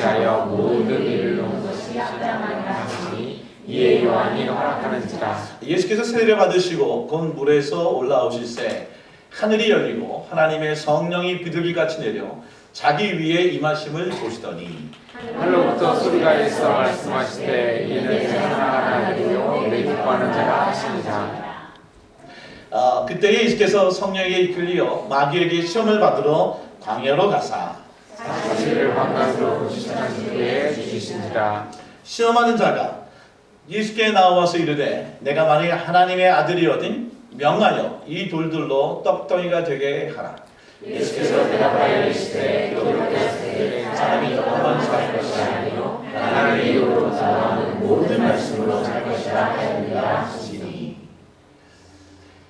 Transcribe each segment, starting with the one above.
위하여 모든 일을 놓은 것이 합당하니라 하시니 이에 요한이 허락하는지라. 예수께서 세례를 받으시고 곧 물에서 올라오실새 하늘이 열리고 하나님의 성령이 비둘기같이 내려 자기 위에 임하심을 보시더니 하늘로부터 소리가 있어 말씀하시되 이는 내 사랑하는 아들이요 내 기뻐하는 자라 하시니라. 그때 예수께서 성령에게 이끌려 마귀에게 시험을 받으러 광야로 가사 사실을 환관으로 주시는 후에 주시니라. 시험하는 자가 예수께 나와서 이르되 내가 만일 하나님의 아들이거든 명하여 이 돌들로 떡덩이가 되게 하라. 예수께서 대답하여 이르시되 기록되었으되 사람이 떡만 살 것이 아니요 하나님의 이름으로 나오는 모든 말씀으로 살 것이라 하였느니라 하시니.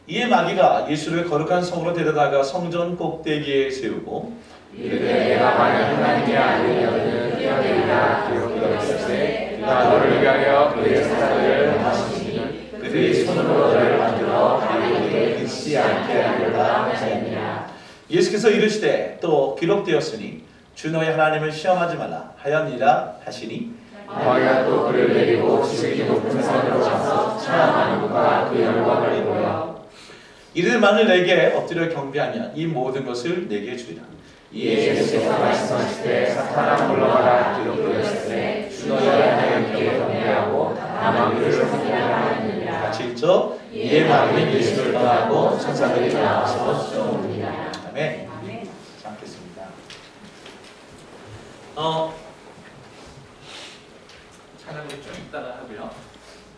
이에 마귀가 예수를 거룩한 성으로 데려다가 성전 꼭대기에 세우고 이르되 내가 만일 하나님의 아들이거든 뛰어내리라 기록되었으되 그가 너를 위하여 그의 사자들을 하시니 그들이 손으로 너를 만들어 바위에 긋지 않게 하리라 하시니라. 예수께서 이르시되 또 기록되었으니 주 너의 하나님을 시험하지 말라 하였니라 하시니 마귀가 또 그를 내리고 지극히 높은 산으로 가서 천하만국과 그 영광을 보여 이를 만일 내게 엎드려 경배하면 이 모든 것을 내게 주리라. 이에 예수께서 말씀하시되 사탄아 물러가라 기록되었으되 주 너의 하나님께 경배하고 다만 그를 섬기라 하느니라. 같이 읽죠. 이에 마귀는 예수를 떠나고 천사들이 나와서 쏘옵니다. 아멘. 자, 않겠습니다. 찬양을 좀 이따가 하고요.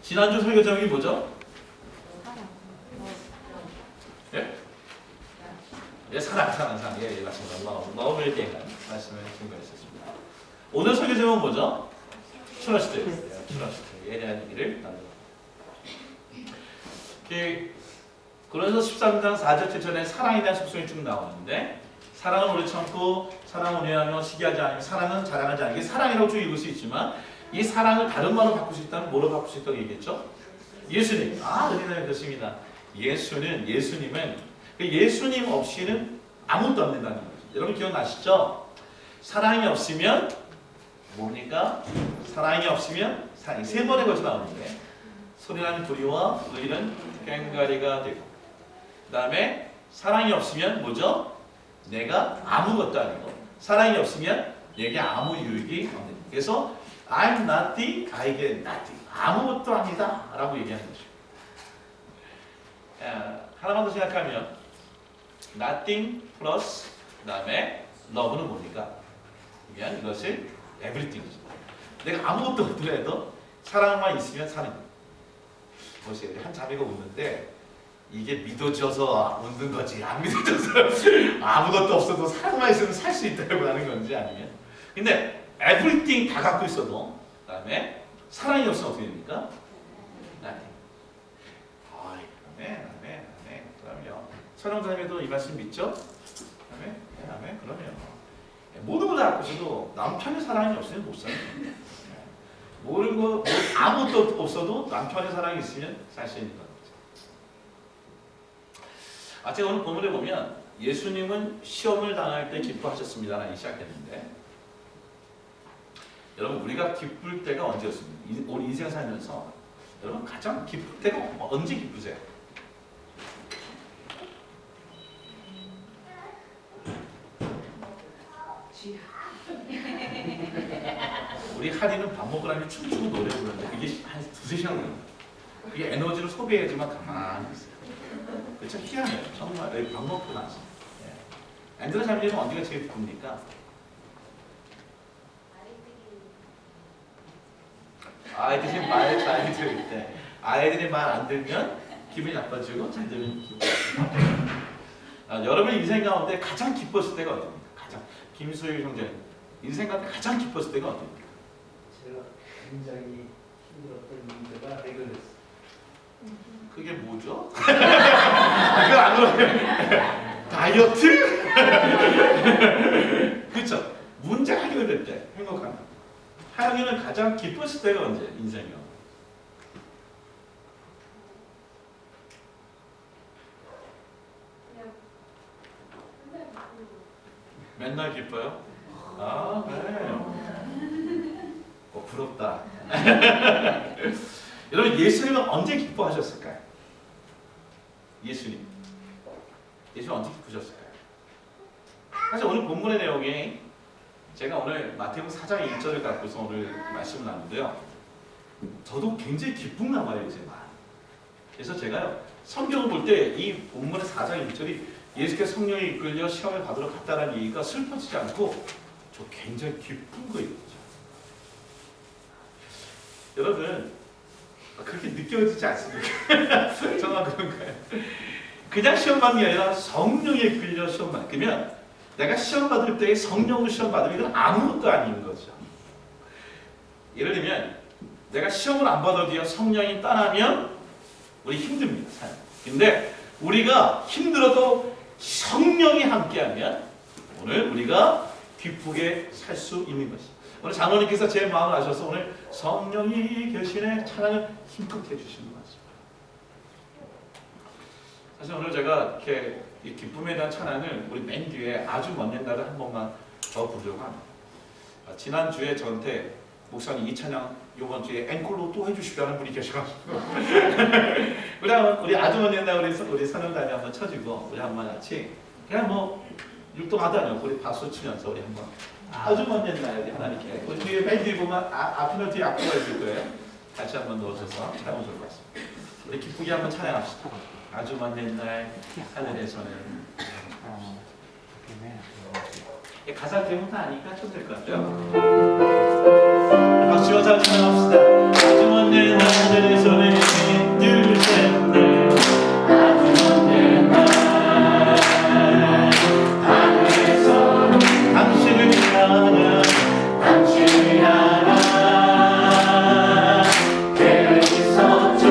지난주 설교 제목이 뭐죠? 예? 예, 사랑. 예, 맞습니다. 마음을 대한 말씀을 증거했었습니다. 오늘 설교 제목은 뭐죠? 트러스트. 트러스트에 대한 얘기를 나누고. 그래서 13장 4절 7절에 사랑에 대한 속성이 쭉 나오는데 사랑은 오래 참고 사랑은 온유하며 시기하지 않으며 사랑은 자랑하지 않으며 사랑이라고 쭉 읽을 수 있지만 이 사랑을 다른 말로 바꿀 수 있다면 뭐로 바꿀 수 있다고 얘기했죠? 예수님. 은혜는 그렇습니다. 예수님은 예수님 없이는 아무것도 안 된다는 거죠. 여러분 기억나시죠? 사랑이 없으면 뭡니까? 사랑이 없으면 사랑이 세 번에 걸쳐 나오는데 소리나는 불의와 의는 꽹과리가 되고 그 다음에 사랑이 없으면 뭐죠? 내가 아무것도 아니고 사랑이 없으면 내게 아무 유익이 없는. 그래서 I'm nothing, I get nothing. 아무것도 아니다 라고 얘기하는 거죠. 하나만 더 생각하면 nothing 플러스 그 다음에 love는 뭡니까? 그러면 이것을 everything이죠. 내가 아무것도 없더라도 사랑만 있으면 사는 거예요. 보세요. 한 자매가 웃는데 이게 믿어져서 웃는 거지 안 믿어져서 아무것도 없어도 사랑만 있으면 살 수 있다고 하는 건지 아니면 근데 everything 다 갖고 있어도 그 다음에 사랑이 없으면 어떻게 됩니까? nothing. 아멘. 그럼요. 선영자매도 이 말씀 믿죠? 아멘. 그럼요. 모든 걸 다 갖고 있어도 남편의 사랑이 없으면 못 살아요. 모르는 거 아무것도 없어도 남편의 사랑이 있으면 살 수 있는 거죠. 제가 오늘 본문에 보면 예수님은 시험을 당할 때 기뻐하셨습니다라고 시작했는데 여러분 우리가 기쁠 때가 언제였습니까? 우리 인생 살면서 여러분 가장 기쁠 때가 언제 기쁘세요? 우리 하리는 밥 먹으라면 춤추고 노래 부르는데 그게 한 2-3시간 걸려요. 그게 에너지를 소비해야지만 가만히 있어요. 그쵸? 희한해요. 정말 밥 먹고 나서. 앤드라 자매님은 언제가 제일 기쁩니까? 아이들이 말 잘 들을 때. 아이들이 말 안 들면 기분이 나빠지고 잘 들으면 기분이 나빠지고. 여러분 인생 가운데 가장 기뻤을 때가 어딥니까? 김소율 형제 인생 가운데 가장 기뻤을 때가 어딥니까? 제가 굉장히 힘들었던 문제가 해결됐어요. 그게 뭐죠? 그건 안 그러면 다이어트? 그렇죠. 문제가 해결될 때 행복한 거. 하영이는 가장 기뻤을 때가 언제? 인생이요. 맨날 기뻐요? 네. 부럽다. 여러분 예수님은 언제 기뻐하셨을까요? 예수님 언제 기쁘셨을까요? 사실 오늘 본문의 내용이 제가 오늘 마태복음 4장 1절을 갖고서 오늘 말씀을 나누는데요. 저도 굉장히 기쁜 나와요, 이제. 그래서 제가 성경을 볼 때 이 본문의 4장 1절이 예수께서 성령에 이끌려 시험을 받으러 갔다는 얘기가 슬퍼지지 않고 저 굉장히 기쁜 거예요. 여러분 그렇게 느껴지지 않습니까? 정말 그런가요? 그냥 시험 받는 게 아니라 성령에 이끌려 시험 받으면 내가 시험 받을 때 성령으로 시험 받으면 이건 아무것도 아닌 거죠. 예를 들면 내가 시험을 안 받아도요 성령이 떠나면 우리 힘듭니다. 근데 우리가 힘들어도 성령이 함께하면 오늘 우리가 기쁘게 살 수 있는 것입니다. 오늘 장로님께서 제 마음을 아셔서 오늘 성령이 계시네 찬양을 힘껏 해주시는 것 같습니다. 사실 오늘 제가 이렇게 이 기쁨에 대한 찬양을 우리 맨 뒤에 아주 먼 옛날에 한 번만 더 부르려고 합니다. 지난주에 저한테 목사님 이 찬양 이번 주에 앵콜로 또 해주시라는 분이 계셔가지고 우리 아주 먼 옛날 우리 선영단이 한번 쳐주고 우리 한번 같이 그냥 뭐 율동하도 아니고 우리 박수 치면서 우리 한번 아주 먼 옛날에 하나님께 우리 뒤에 맨 뒤에 보면 앞이나 뒤에 악보가 있을 거예요. 같이 한번 넣어줘서 찬양 좋을 것 같습니다. 우리 기쁘게 한번 찬양합시다. 아주 먼 옛날 하늘에서는 가사 대부분 다 아니까 좀 될 것 같아요. 박수와 잘 찬양합시다. 아주 먼 옛날 하늘에서는 둘셋넷 아주 먼 옛날 하늘에서 당신을 향한 계획이 있었죠.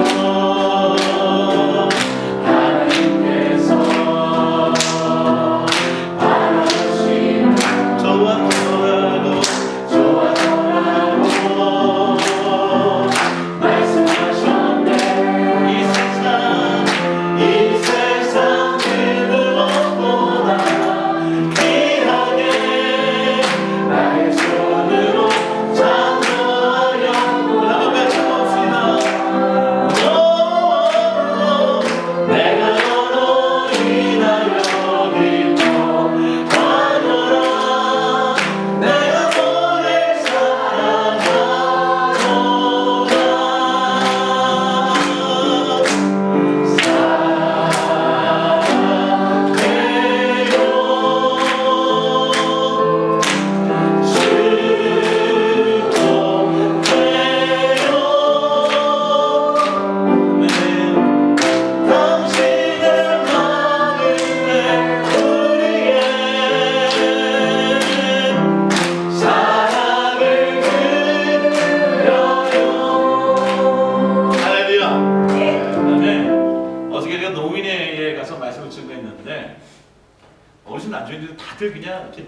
어르신 앉아있는데 다들 그냥 이렇게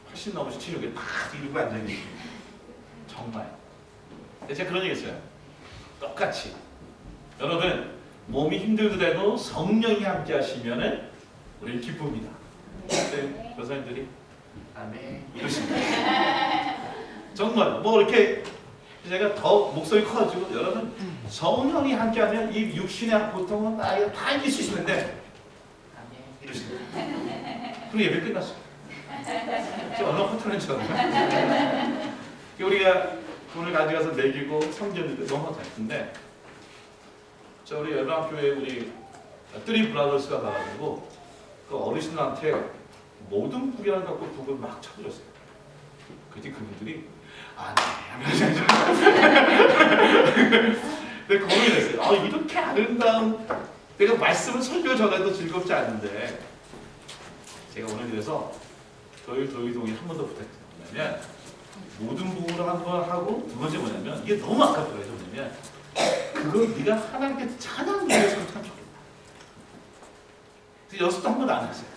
80 넘으신 체력에 막 이러고 앉아있는 정말. 근데 제가 그런 얘기 했어요. 똑같이 여러분 몸이 힘들더라도 성령이 함께 하시면은 우리는 기쁩니다. 네, 교사님들이 아멘 이러십니다. 정말 뭐 이렇게 제가 더 목소리 커가지고 여러분 성령이 함께하면 이 육신의 고통은 다 이길 수 있는데 아멘 이러십니다. 그리고 예배 끝났어요. 지금 얼마나 허탈한 줄 알아요? 우리가 돈을 가져가서 매기고 섬겼는데 너무 잘했는데 저 우리 열방교회 우리 뜨리 브라더스가 가가지고 그 어르신한테 모든 북이랑 갖고 북을 막 쳐주셨어요. 그때 그분들이 근데 고민했어요. 이렇게 아름다운 내가 말씀을 설교 전에도 즐겁지 않은데 제가 오늘 그래서 도의동에 한 번 더 부탁드리냐면 모든 부분을 한 번 하고 두 번째 뭐냐면 이게 너무 아깝더라고요. 뭐냐면 그걸 네가 하나님께 찬양을 위해서 참 좋겠다. 그래서 연습도 한 번도 안 했어요.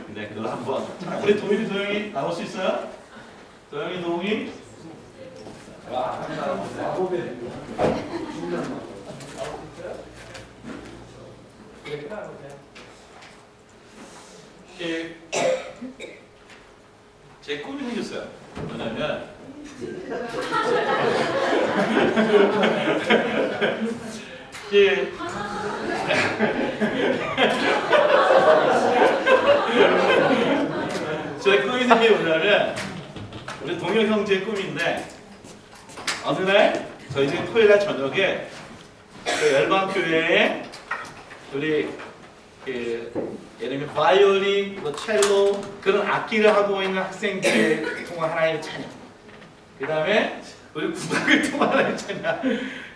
근데 그걸 한번 우리 도영이 나올 수 있어요? 도영이 동이 와 제 꿈이 생겼어요. 뭐냐면 예. 저의 꿈이 생긴 게 뭐냐면 우리 동혁 형제의 꿈인데 어느 날 저희들이 토요일날 저녁에 그 열방교회에 우리 그 예를 들면 바이올린, 뭐 첼로 그런 악기를 하고 있는 학생들을 통한 하나님의 찬양, 그 다음에 우리 국악을 통한 하나님의 찬양,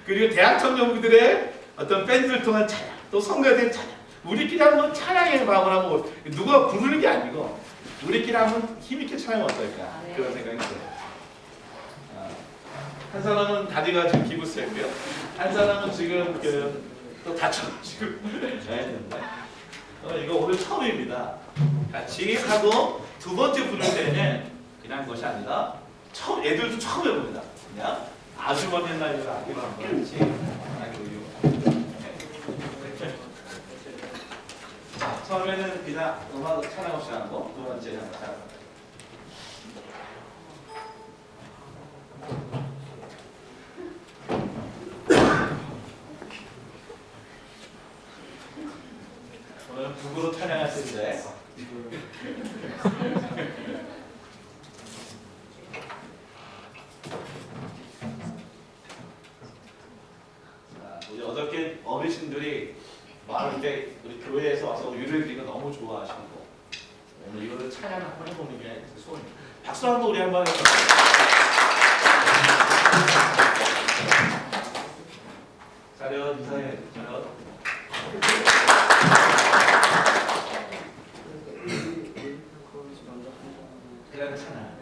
그리고 대학 청년부들의 어떤 밴드를 통한 찬양, 또 성도에 찬양, 우리끼리 한번 찬양의 마음을 하고 누가 부르는 게 아니고 우리끼리 한번 힘있게 찬양하면 어떨까 그런 생각이 들어요. 한 사람은 다리가 지금 기부스였고요, 한 사람은 지금 또 다쳐가지고 해야 되는데 이거 오늘 처음입니다. 같이 하고 두 번째 부를 때는 그냥 것이 아니라 처음 애들도 처음 해봅니다. 그냥 아주머니나 이런 악기로 한번 같이 처음에는 그냥 음악 찬양 없이 하고 두 번째는 찬양. 오늘 북으로 찬양할 텐데 우리 어저께 어르신들이 말할 때 우리 교회에서 와서 유래기가 너무 좋아하시고 오늘 이거를 찬양 한번 해보는 게 소원입니다. 박수 한번 우리 한번 해볼까요? 차렷 인사해. 차렷. 그냥 찬양.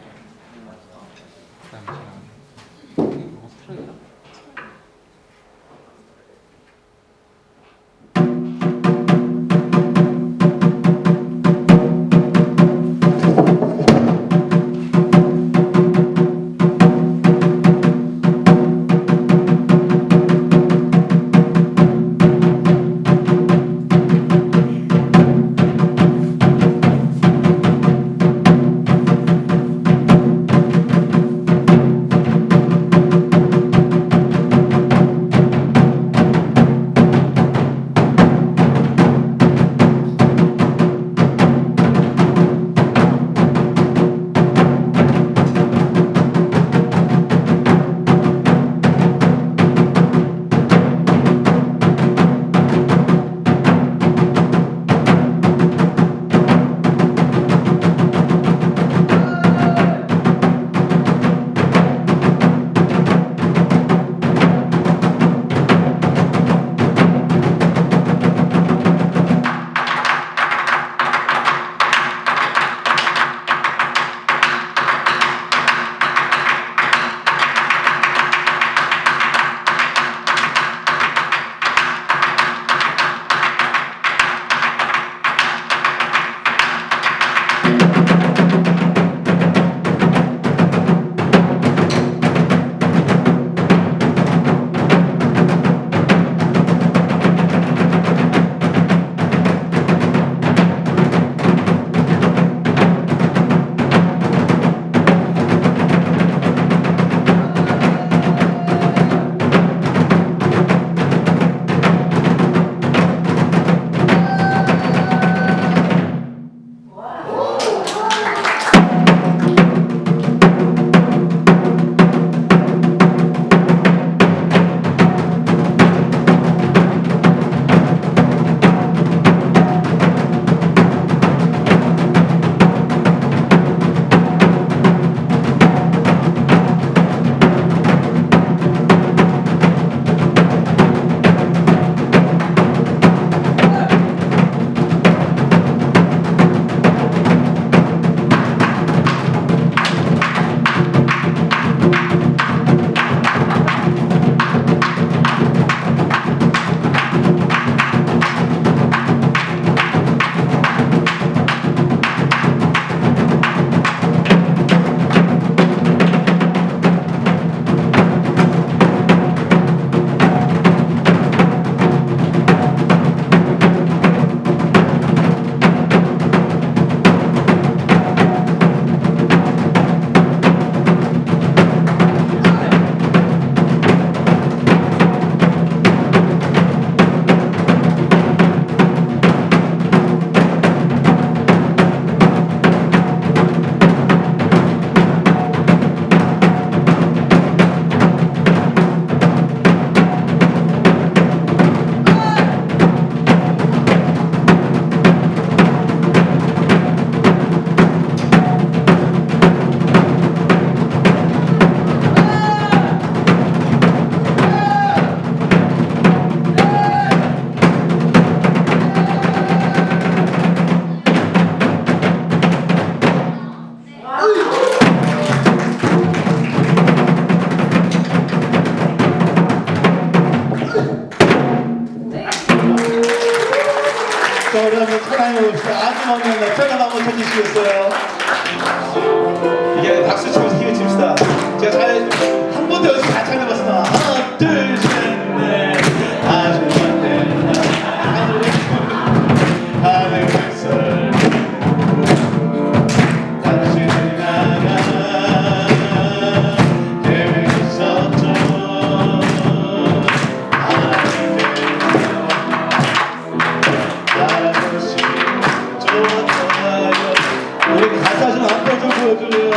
마지막에 편안 한번 쳐주시겠어요? 이게 박수 치면서 힘을 칩시다. 제가 한 번 더 연습 같이 해봤습니다. 하나, 둘, 셋, 넷. 아주 많네. 하늘에서 당신이 나가 계획 있었죠. 알아보시 좋았어요. 우리 가사 좀 한 번 좀 보여줄래요?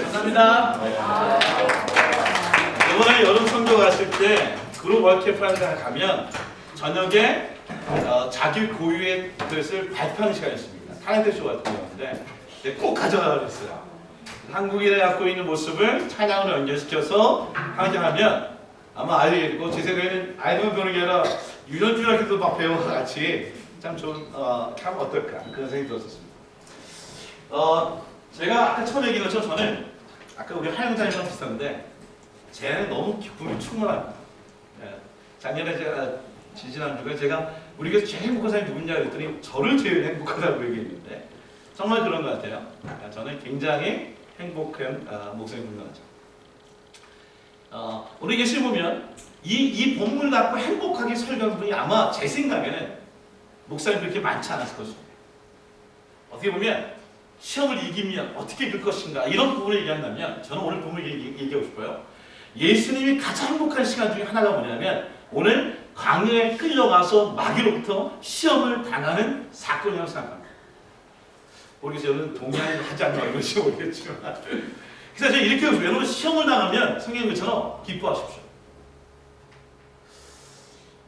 감사합니다. 이번에 여름 선교 갔을 때 그룹 월케프라는 데 가면 저녁에 자기 고유의 것을 발표하는 시간이 있습니다. 탤런트 쇼 같은 경우인데 꼭 가져가라 그랬어요. 한국인이 갖고 있는 모습을 찬양으로 연결시켜서 강좌하면 아마 알리겠고, 제 생각에는 아이돌 배우는 게 아니라 유전주학교도 막 배우와 같이 참 좋은 참 어떨까 그런 생각이 들었었습니다. 제가 아까 처음에 얘기한 것처럼 저는 아까 우리 하영장이랑 비슷한데 쟤는 너무 기쁨이 충만합니다. 예. 작년에 제가 지난주에 제가 우리가 제일 행복한 사람이 누구냐 그랬더니 저를 제일 행복하다고 얘기했는데 정말 그런 것 같아요. 저는 굉장히 행복한 목사님 분인 것 같아요. 우리 예시를 보면 이 본문을 갖고 행복하게 설교한 분이 아마 제 생각에는 목사님 그렇게 많지 않았을 것입니다. 어떻게 보면 시험을 이기면 어떻게 이길 것인가 이런 부분을 얘기한다면 저는 오늘 부분을 얘기하고 싶어요. 예수님이 가장 행복한 시간 중에 하나가 뭐냐면 오늘 광야에 끌려가서 마귀로부터 시험을 당하는 사건이라고 생각합니다. 모르겠어요. 저는 동의하지 않나 이것이 모르겠지만 그래서 저는 이렇게 해요. 여러분 시험을 당하면 성경 것처럼 기뻐하십시오.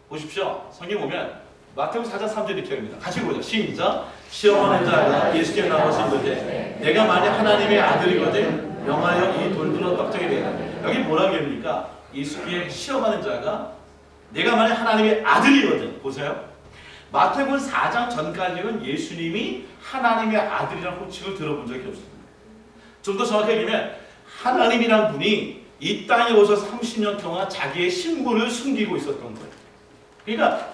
보십시오. 성경 보면 마태복음 4장 3절 이렇게 합니다. 같이 보자. 시작. 시험하는 자가 예수께 나와서 이르되 내가 만약 하나님의 아들이거든 명하여 이 돌들어 떡정이 되라. 여기 뭐라고 합니까? 예수께 시험하는 자가 내가 만약 하나님의 아들이거든. 보세요. 마태복음 4장 전까지는 예수님이 하나님의 아들이라는 호칭을 들어본 적이 없습니다. 좀 더 정확하게 얘기하면 하나님이란 분이 이 땅에 오셔서 30년 동안 자기의 신분을 숨기고 있었던 거예요. 그러니까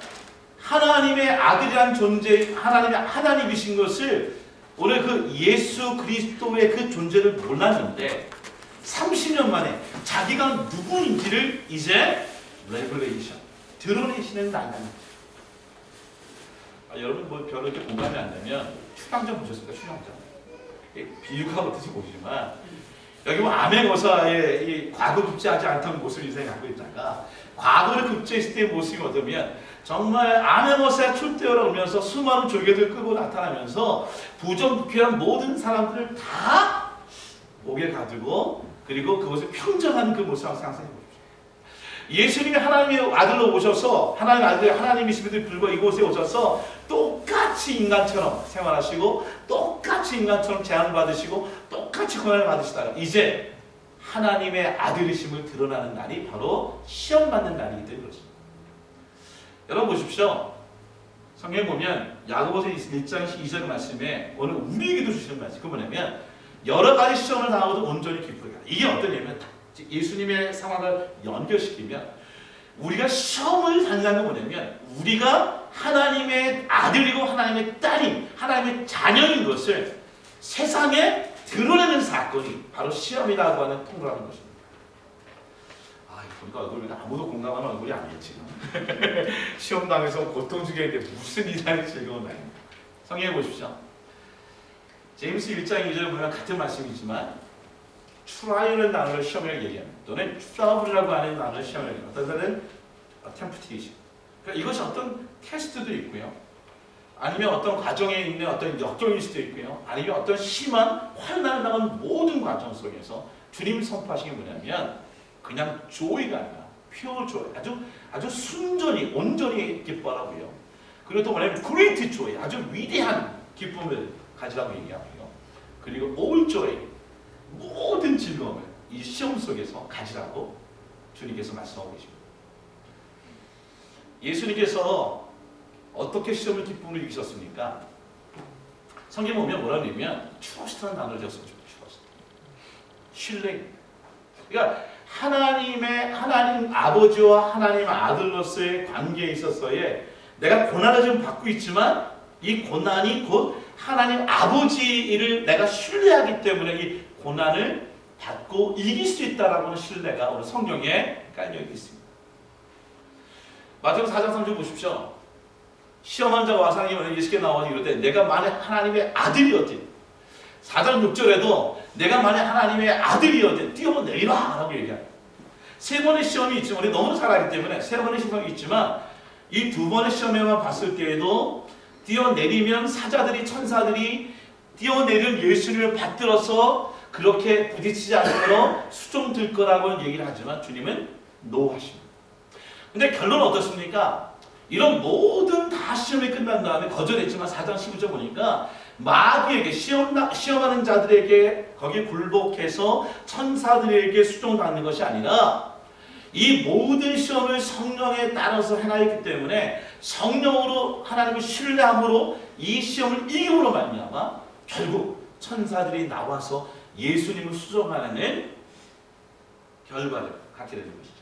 하나님의 아들이란 존재, 하나님이신 것을 오늘 그 예수 그리스도의 그 존재를 몰랐는데 30년 만에 자기가 누구인지를 이제 레벨레이션 드러내시는 날입니다. 여러분 뭐 별로 이렇게 공감이 안 되면 추방전 보셨습니까? 추방전. 비유가 어떨지 모르지만 여기 뭐 암행어사의 이 과거 급제하지 않던 모습을 인생에 갖고 있다가 과거를 급제했을 때의 모습이 어떠면 정말 암행어사의 출대하러 오면서 수많은 조개들 끌고 나타나면서 부정부패한 모든 사람들을 다 목에 가지고 그리고 그것을 평정하는 그 모습을 상상해 보십시오. 예수님이 하나님의 아들로 오셔서 하나님의 아들이 하나님이심에도 불구하고 이곳에 오셔서 똑같이 인간처럼 생활하시고 똑같이 인간처럼 제한을 받으시고 똑같이 고난을 받으시다가 이제 하나님의 아들이심을 드러나는 날이 바로 시험 받는 날이기 때문에 그렇습니다. 여러분 보십시오. 성경에 보면 야고보서 1장 2절 말씀에 오늘 우리에게도 주시는 말씀 그 뭐냐면 여러 가지 시험을 당하고도 온전히 기쁘게 하라. 이게 어떠냐면 예수님의 상황을 연결시키면 우리가 시험을 당하는 건 뭐냐면 우리가 하나님의 아들이고 하나님의 딸이 하나님의 자녀인 것을 세상에 드러내는 사건이 바로 시험이라고 하는 통로라는 것입니다. 보니까 얼굴이 아무도 공감하는 얼굴이 아니겠지. 시험 당해서 고통 중에 무슨 이상의 즐거운 날입니다. 성경에 보십시오. 제임스 1장 2절에 보면 같은 말씀이지만 트라이얼이라는 단어를 시험이라고 얘기합니다. 또는 트러블이라고 하는 단어를 시험이라고 합니다. 어떤 데는 템프테이션. 그러니까 이것이 어떤 테스트도 있고요. 아니면 어떤 과정에 있는 어떤 역경일 수도 있고요. 아니면 어떤 심한 환난을 당한 모든 과정 속에서 주님이 선포하신 게 뭐냐면 그냥 조이가 아니라 퓨어 조이, 아주 순전히 온전히 기뻐하고요. 그리고 또 뭐냐면 그레이트 조이, 아주 위대한 기쁨을 가지라고 얘기하고요. 그리고 올 조이, 모든 즐거움을 이 시험 속에서 가지라고 주님께서 말씀하고 계십니다. 예수님께서 어떻게 시험을 기쁨으로 이기셨습니까? 성경 보면 뭐라고 하냐면 trust라는 단어를 적었습니다. trust. 신뢰. 그러니까 하나님 아버지와 하나님 아들로서의 관계에 있어서의 내가 고난을 좀 받고 있지만 이 고난이 곧 하나님 아버지를 내가 신뢰하기 때문에 이 고난을 받고 이길 수 있다라고 하는 신뢰가 오늘 성경에 깔려 있습니다. 마태복음 4장 3절 보십시오. 시험한 자가 와서 하나님을 예수께 나와서 이르되 내가 만약 하나님의 아들이었든 4장 6절에도 내가 만약 하나님의 아들이었든 뛰어내리라 라고 얘기합니다. 세 번의 시험이 있지만 우리 너무 잘 알기 때문에 세 번의 시험이 있지만 이 두 번의 시험에만 봤을 때에도 뛰어내리면 사자들이 천사들이 뛰어내린 예수님을 받들어서 그렇게 부딪히지 않으므로 수종될 거라고 얘기를 하지만 주님은 노하십니다. 근데 결론은 어떻습니까? 이런 모든 다 시험이 끝난 다음에 거절했지만 4장 15절 보니까 마귀에게 시험하는 자들에게 거기에 굴복해서 천사들에게 수종받는 것이 아니라 이 모든 시험을 성령에 따라서 행하였기 때문에 성령으로 하나님을 신뢰함으로 이 시험을 이김으로 말미암아 결국 천사들이 나와서 예수님을 수종하는 결과를 갖게 되는 것이죠.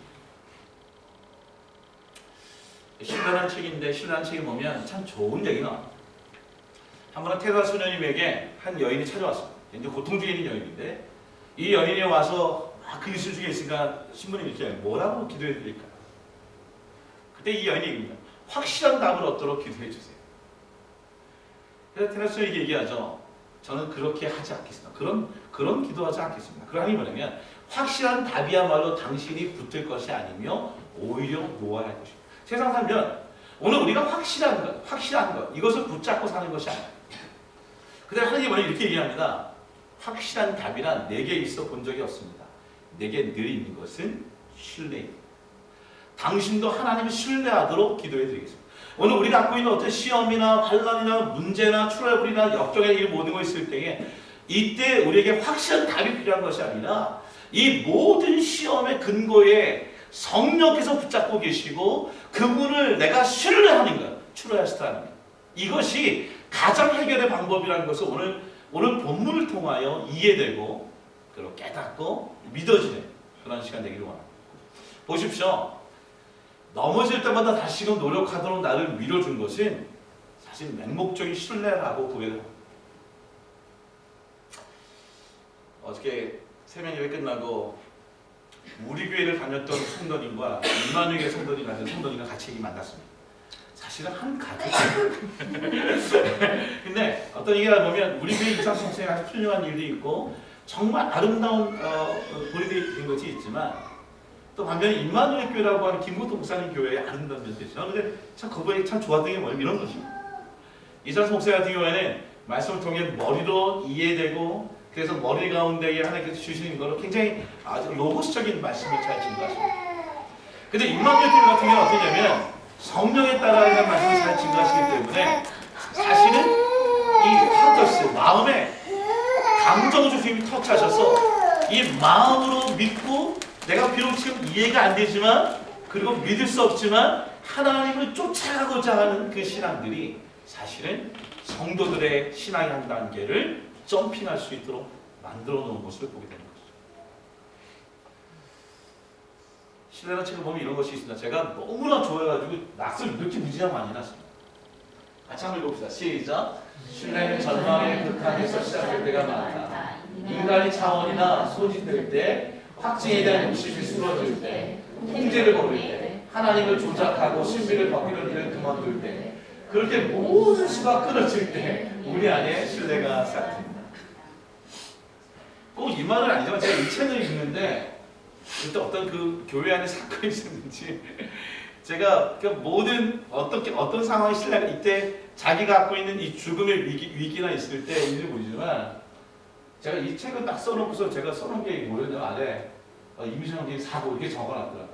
신라는 책인데 신라는 책에 보면 참 좋은 얘기가 나와요. 한 번은 테다 소녀님에게 한 여인이 찾아왔습니다. 이제 고통 중에 있는 여인인데 이 여인이 와서 그 이슬 중에 있으니까 신부님이 이렇게 뭐라고 기도해 드릴까? 그때 이 여인이 얘기합니다. 확실한 답을 얻도록 기도해 주세요. 그래서 테다 소녀에게 얘기하죠. 저는 그렇게 하지 않겠습니다. 그런 기도하지 않겠습니다. 그러니 뭐냐면 확실한 답이야말로 당신이 붙을 것이 아니며 오히려 놓아야 할 것입니다. 세상 살면 오늘 우리가 확실한 것 이것을 붙잡고 사는 것이 아니에요. 그때 하나님은 이렇게 얘기합니다. 확실한 답이란 내게 있어 본 적이 없습니다. 내게 늘 있는 것은 신뢰입니다. 당신도 하나님을 신뢰하도록 기도해 드리겠습니다. 오늘 우리가 갖고 있는 어떤 시험이나 환난이나 문제나 트러블이나 역경의 일 모든 거 있을 때에 이때 우리에게 확실한 답이 필요한 것이 아니라 이 모든 시험의 근거에 성령께서 붙잡고 계시고 그분을 내가 신뢰하는 것, 트러스트하는 것. 이것이 가장 해결의 방법이라는 것을 오늘 본문을 통하여 이해되고 그리고 깨닫고 믿어지는 그런 시간 되기를 원합니다. 보십시오. 넘어질 때마다 다시금 노력하도록 나를 밀어준 것은 사실 맹목적인 신뢰라고 고백을 합니다. 어저께 새벽 예배 끝나고 우리 교회를 다녔던 성도님과 임마누엘 성도님과 같이 만났습니다. 사실은 한 가족이에요. 근데 어떤 얘기를 보면 우리 교회 이창수 목사님 아주 훌륭한 일도 있고 정말 아름다운 보리들이 된 것이 있지만 또 반면에 임마누엘 교회라고 하는 김구도 목사님 교회의 아름다운 면도 있어요. 근데 참 그거에 참 좋았던 게 뭐냐면 이런 것입니다. 이창수 목사 같은 경우에는 말씀을 통해 머리로 이해되고 그래서 머리 가운데에 하나님께서 주시는 것으로 굉장히 아주 로고스적인 말씀을 잘 증거하십니다. 근데 임마누엘 교회 같은 경우는 어떠냐면 성령에 따라 말씀을 잘 증거하시기 때문에 사실은 이 하터스 마음에 감정을 주님이 터치하셔서 이 마음으로 믿고 내가 비록 지금 이해가 안 되지만 그리고 믿을 수 없지만 하나님을 쫓아가고자 하는 그 신앙들이 사실은 성도들의 신앙의 한 단계를 점핑할 수 있도록 만들어 놓은 모습을 보게 되는 것이죠. 신뢰라는 책을 보면 이런 것이 있습니다. 제가 너무나 좋아해가지고 낯을 이렇게 무지하게 많이 났습니다. 같이 한번 읽어봅시다. 시작. 신뢰는 전망의 극한에서 시작될 때가 많다. 인간의 차원이나 소진될 때, 확증에 대한 욕심이 쓰러질 때, 통제를 버릴 때, 하나님을 조작하고 신비를 벗기는 일을 그만둘 때, 그럴 때 모든 수가 끊어질 때 우리 안에 신뢰가 시작됩니다. 꼭 이 말은 아니지만 제가 이 책을 읽는데 그때 어떤 그 교회 안에 사건이 있었는지 제가 그 모든 어떤 상황의 신뢰가 이때 자기가 갖고 있는 이 죽음의 위기나 있을 때 일을 보이지만 제가 이 책을 딱 써놓고서 제가 써놓은 게 뭐였냐면 아래 임시영 선생님 사고 이렇게 적어놨더라고요.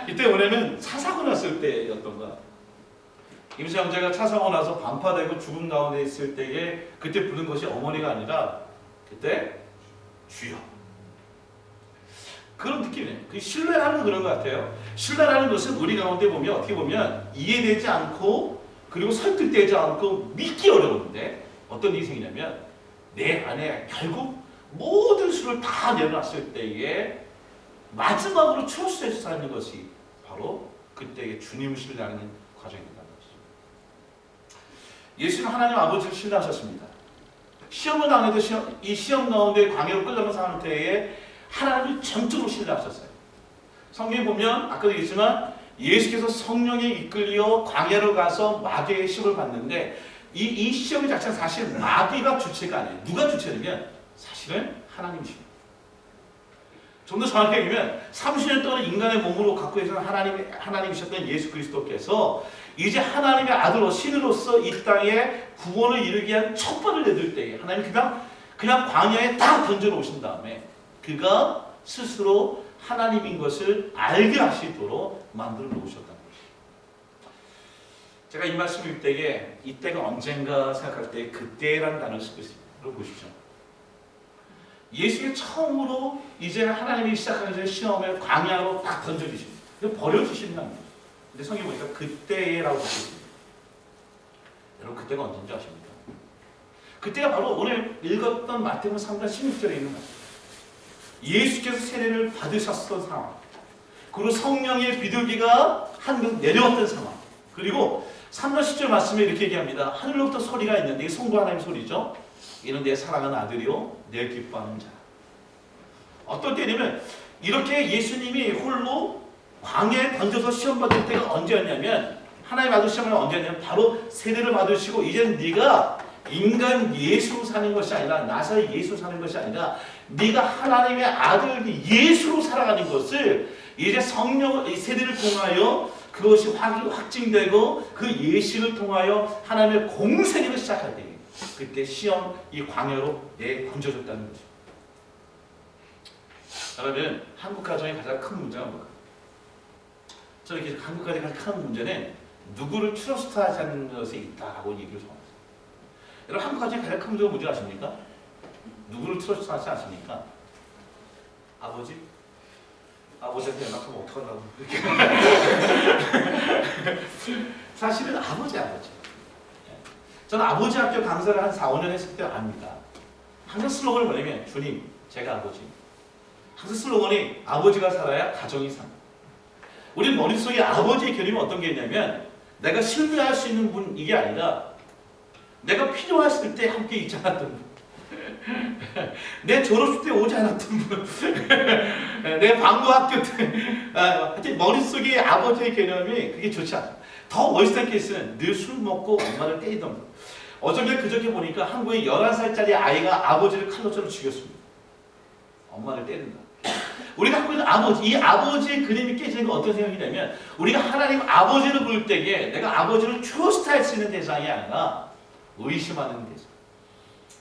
이때 뭐냐면 차 사고 났을 때였던가. 임시영 형제가 차 사고 나서 반파되고 죽음 가운데 있을 때에 그때 부른 것이 어머니가 아니라 그때 주여. 그런 느낌이에요. 그 신뢰라는 그런 것 같아요. 신뢰라는 것은 우리 가운데 보면 어떻게 보면 이해되지 않고 그리고 설득되지 않고 믿기 어려운데 어떤 일이 생기냐면 내 안에 결국 모든 수를 다 내려놨을 때에 마지막으로 추스에서 사는 것이 바로 그때의 주님을 신뢰하는 과정이라는 것이죠. 예수는 하나님 아버지를 신뢰하셨습니다. 시험을 당해도 이 시험 가운데 광야로 끌려간 상태에 하나님을 전적으로 신뢰하셨어요. 성경에 보면 아까도 얘기했지만 예수께서 성령에 이끌려 광야로 가서 마귀의 시험을 받는데 이 시험의 자체는 사실 마귀가 주체가 아니에요. 누가 주체냐면 사실은 하나님이십니다. 좀 더 정확히 얘기하면 30년 동안 인간의 몸으로 갖고 계신 하나님이셨던 예수 그리스도께서 이제 하나님의 아들로 신으로서 이 땅에 구원을 이루기 위한 첫 발을 내딜 때에 하나님 그냥 광야에 딱 던져 놓으신 다음에 그가 스스로 하나님인 것을 알게 하시도록 만들어 놓으셨다는 것입니다. 제가 이 말씀을 읽을 때에 이때가 언젠가 생각할 때 그때라는 단어를 쓰고 있습니다. 여러분 보십시오. 예수님이 처음으로 이제 하나님이 시작하기 전에 시험을 광야로 딱 던져주십니다. 버려주신다는 거예요. 근데 성경에 보니까 그때라고 적혀 있습니다. 여러분 그때가 언제인지 아십니까? 그때가 바로 오늘 읽었던 마태복음 3장 16절에 있는 말씀. 예수께서 세례를 받으셨던 상황, 그리고 성령의 비둘기가 한 내려왔던 상황, 그리고 3장 10절 말씀에 이렇게 얘기합니다. 하늘로부터 소리가 있는데 이게 성부 하나님의 소리죠. 이는 내 사랑하는 아들이요 내 기뻐하는 자. 어떨 때냐면 이렇게 예수님이 홀로 광야에 던져서 시험 받을 때가 언제였냐면 하나님 아들 시험을 언제였냐면 바로 세례를 받으시고 이제는 네가 인간 예수로 사는 것이 아니라 나사렛 예수로 사는 것이 아니라 네가 하나님의 아들 예수로 살아가는 것을 이제 성령 세례를 통하여 그것이 확증되고 그 예식을 통하여 하나님의 공생애를 시작할 때 그때 시험 이 광야로 던져졌다는 거죠. 여러분 한국 가정의 가장 큰 문제가 뭘까요? 저는 한국 가정의 가장 큰 문제는 누구를 트러스트하지 것에 있다라고 얘기를 정합니다. 여러분 한국 가정의 가장 큰 문제가 뭔지 아십니까? 누구를 트러스트하지 않습니까? 아버지? 아버지한테 연락하면 어떡하려고 사실은 아버지. 저는 아버지 학교 강사를 한 4, 5년 했을 때 압니다. 항상 슬로건이 뭐냐면 주님 제가 아버지. 항상 슬로건이 아버지가 살아야 가정이 산다. 우리 머릿속에 아버지의 개념이 어떤 게 있냐면 내가 신뢰할 수 있는 분 이게 아니라 내가 필요했을 때 함께 있지 않았던 분, 내 졸업식 때 오지 않았던 분, 내 방과학교 때 하여튼 머릿속에 아버지의 개념이 그게 좋지 않아요. 더 월스트 케이스는 늘 술 먹고 엄마를 때리던 분. 그저께 보니까 한국에 11살짜리 아이가 아버지를 칼로처럼 죽였습니다. 엄마를 때린다. 우리가 갖고 있는 아버지, 이 아버지의 그림이 깨지는 건 어떤 생각이냐면 우리가 하나님 아버지를 부를 때에 내가 아버지를 트러스트할 수 있는 대상이 아니라 의심하는 대상,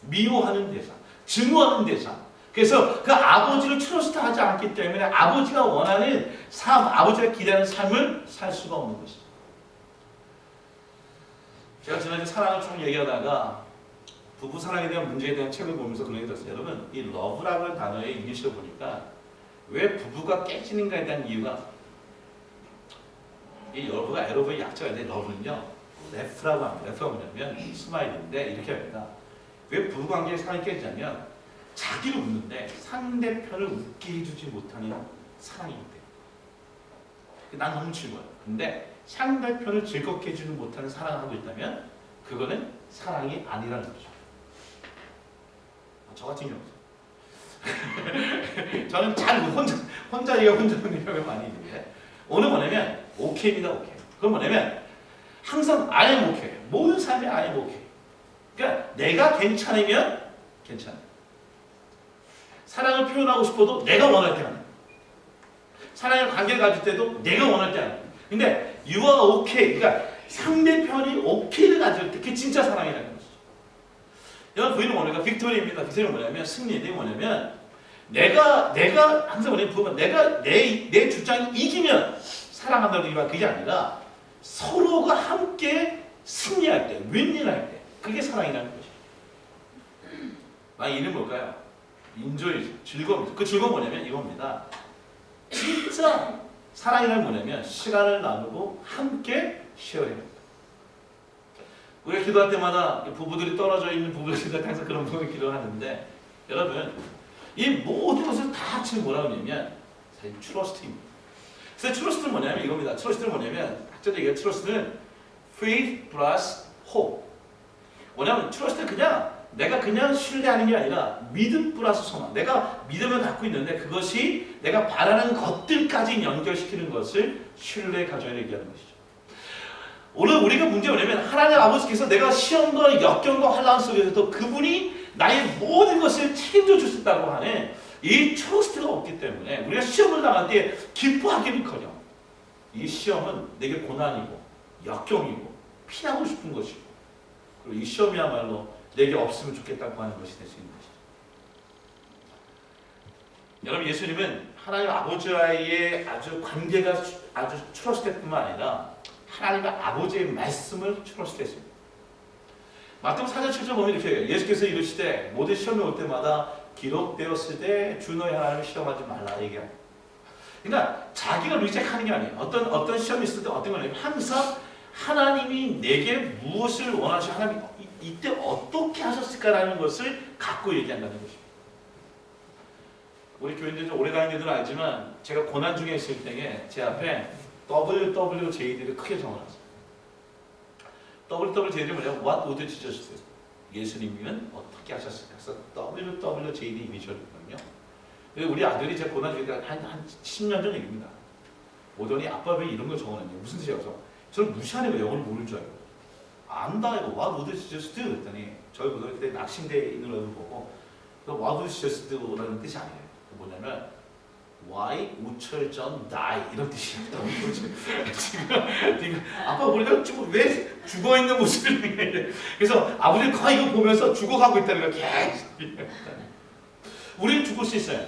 미워하는 대상, 증오하는 대상. 그래서 그 아버지를 트러스트하지 않기 때문에 아버지가 원하는 삶, 아버지가 기대하는 삶을 살 수가 없는 것이죠. 제가 지난주에 사랑을 좀 얘기하다가 부부 사랑에 대한 문제에 대한 책을 보면서 그런 얘기 들었어요. 여러분 이 러브라는 단어의 인기시를 보니까 왜 부부가 깨지는가에 대한 이유가 이 러브가 에러브의 약자가 있는데 러브는요 레프라고 합니다. 레프가 뭐냐면 스마일인데 이렇게 합니다. 왜 부부관계의 사랑이 깨지냐면 자기를 웃는데 상대편을 웃게 해주지 못하는 사랑이기 때문에 난 너무 즐거워요. 근데 상대편을 즐겁게 해주지 못하는 사랑을 하고 있다면 그거는 사랑이 아니라는 거죠. 저 같은 경우죠. 저는 잘 혼자 얘기하고 혼자 얘기하면 많이 있는데 오늘 뭐냐면 오케이입니다. 오케이. 그건 뭐냐면 항상 I am okay. 모든 삶이 I am okay. 그러니까 내가 괜찮으면 괜찮아. 사랑을 표현하고 싶어도 내가 원할 때 하는. 사랑의 관계를 가질 때도 내가 원할 때 하는. 근데 you are okay. 그러니까 상대편이 오케이를 가질 때 그게 진짜 사랑이라는 것이죠. 여러분 부인은 뭐냐면 빅토리입니다. 빅토리는 뭐냐면 승리인데 뭐냐면 내가 항상 우리 부부는 내가 내 주장이 이기면 사랑한다는 얘기가 그게 아니라 서로가 함께 승리할 때, 윈윈할 때 그게 사랑이라는 것이죠. 이름 뭘까요? 인조이 즐거움이죠. 그 즐거움 뭐냐면 이겁니다. 진짜 사랑이란 뭐냐면 시간을 나누고 함께 쉐어해요. 우리가 기도할 때마다 부부들이 떨어져 있는 부부들 기도할 때 항상 그런 부분을 기도하는데 여러분 이 모든 것을 다 합치면 뭐라고 하냐면 사실 트러스트입니다. 그래서 트러스트는 뭐냐면 이겁니다. 트러스트는 뭐냐면 학자들 얘기하는 트러스트는 faith plus hope. 뭐냐면 트러스트는 그냥 내가 그냥 신뢰하는 게 아니라 믿음 플러스 소망. 내가 믿음을 갖고 있는데 그것이 내가 바라는 것들까지 연결시키는 것을 신뢰 가져야 얘기하는 것이죠. 오늘 우리가 문제가 뭐냐면 하나님 아버지께서 내가 시험과 역경과 환난 속에서도 그분이 나의 모든 것을 책임져 줄 수 있다고 하는 이 트러스트가 없기 때문에 우리가 시험을 당할 때 기뻐하기는커녕 이 시험은 내게 고난이고 역경이고 피하고 싶은 것이고 그리고 이 시험이야말로 내게 없으면 좋겠다고 하는 것이 될 수 있는 것이죠. 여러분 예수님은 하나님 아버지와의 아주 관계가 아주 트러스트뿐만 아니라 하나님 아버지의 말씀을 트러스트했습니다. 마태복음 4장 7절 보면 이렇게 해요. 예수께서 이르시되 모든 시험이 올 때마다 기록되었을 때 주 너희 하나님을 시험하지 말라 얘기해요. 그러니까 자기가 리젝하는 게 아니에요. 어떤 시험이 있을 때 어떤 거냐면 항상 하나님이 내게 무엇을 원하시고 하나님이 이때 어떻게 하셨을까라는 것을 갖고 얘기한다는 것입니다. 우리 교인들 좀 오래 다닌 데들은 알지만 제가 고난 중에 있을 때에 제 앞에 WWJD를 크게 적어놨어요. WWJD는 뭐냐면 What would Jesus do? 예수님은 어떻게 하셨을까? 그래서 WWJD 이니셜이거든요. 우리 아들이 제 고난 중에 한 10년 전 얘기입니다. 오더니 아빠 왜 이런 걸 적어놨냐? 무슨 뜻이야? 그래서 저는 무시하는 거예요. 영어를 모를 줄 알고. 안다 이거 What would Jesus do? 그랬더니 저희 보더니 그때 낙심대에 있는 얼굴 보고 What would Jesus do? 라는 뜻이 아니에요. 뭐냐면 Why 우철전 die 이런 뜻이었다고. 지금 아빠 우리가 왜 죽어 있는 모습을 그래서 아버지는 거의 이거 보면서 죽어가고 있다는 거 계속. 우리는 죽을 수 있어요.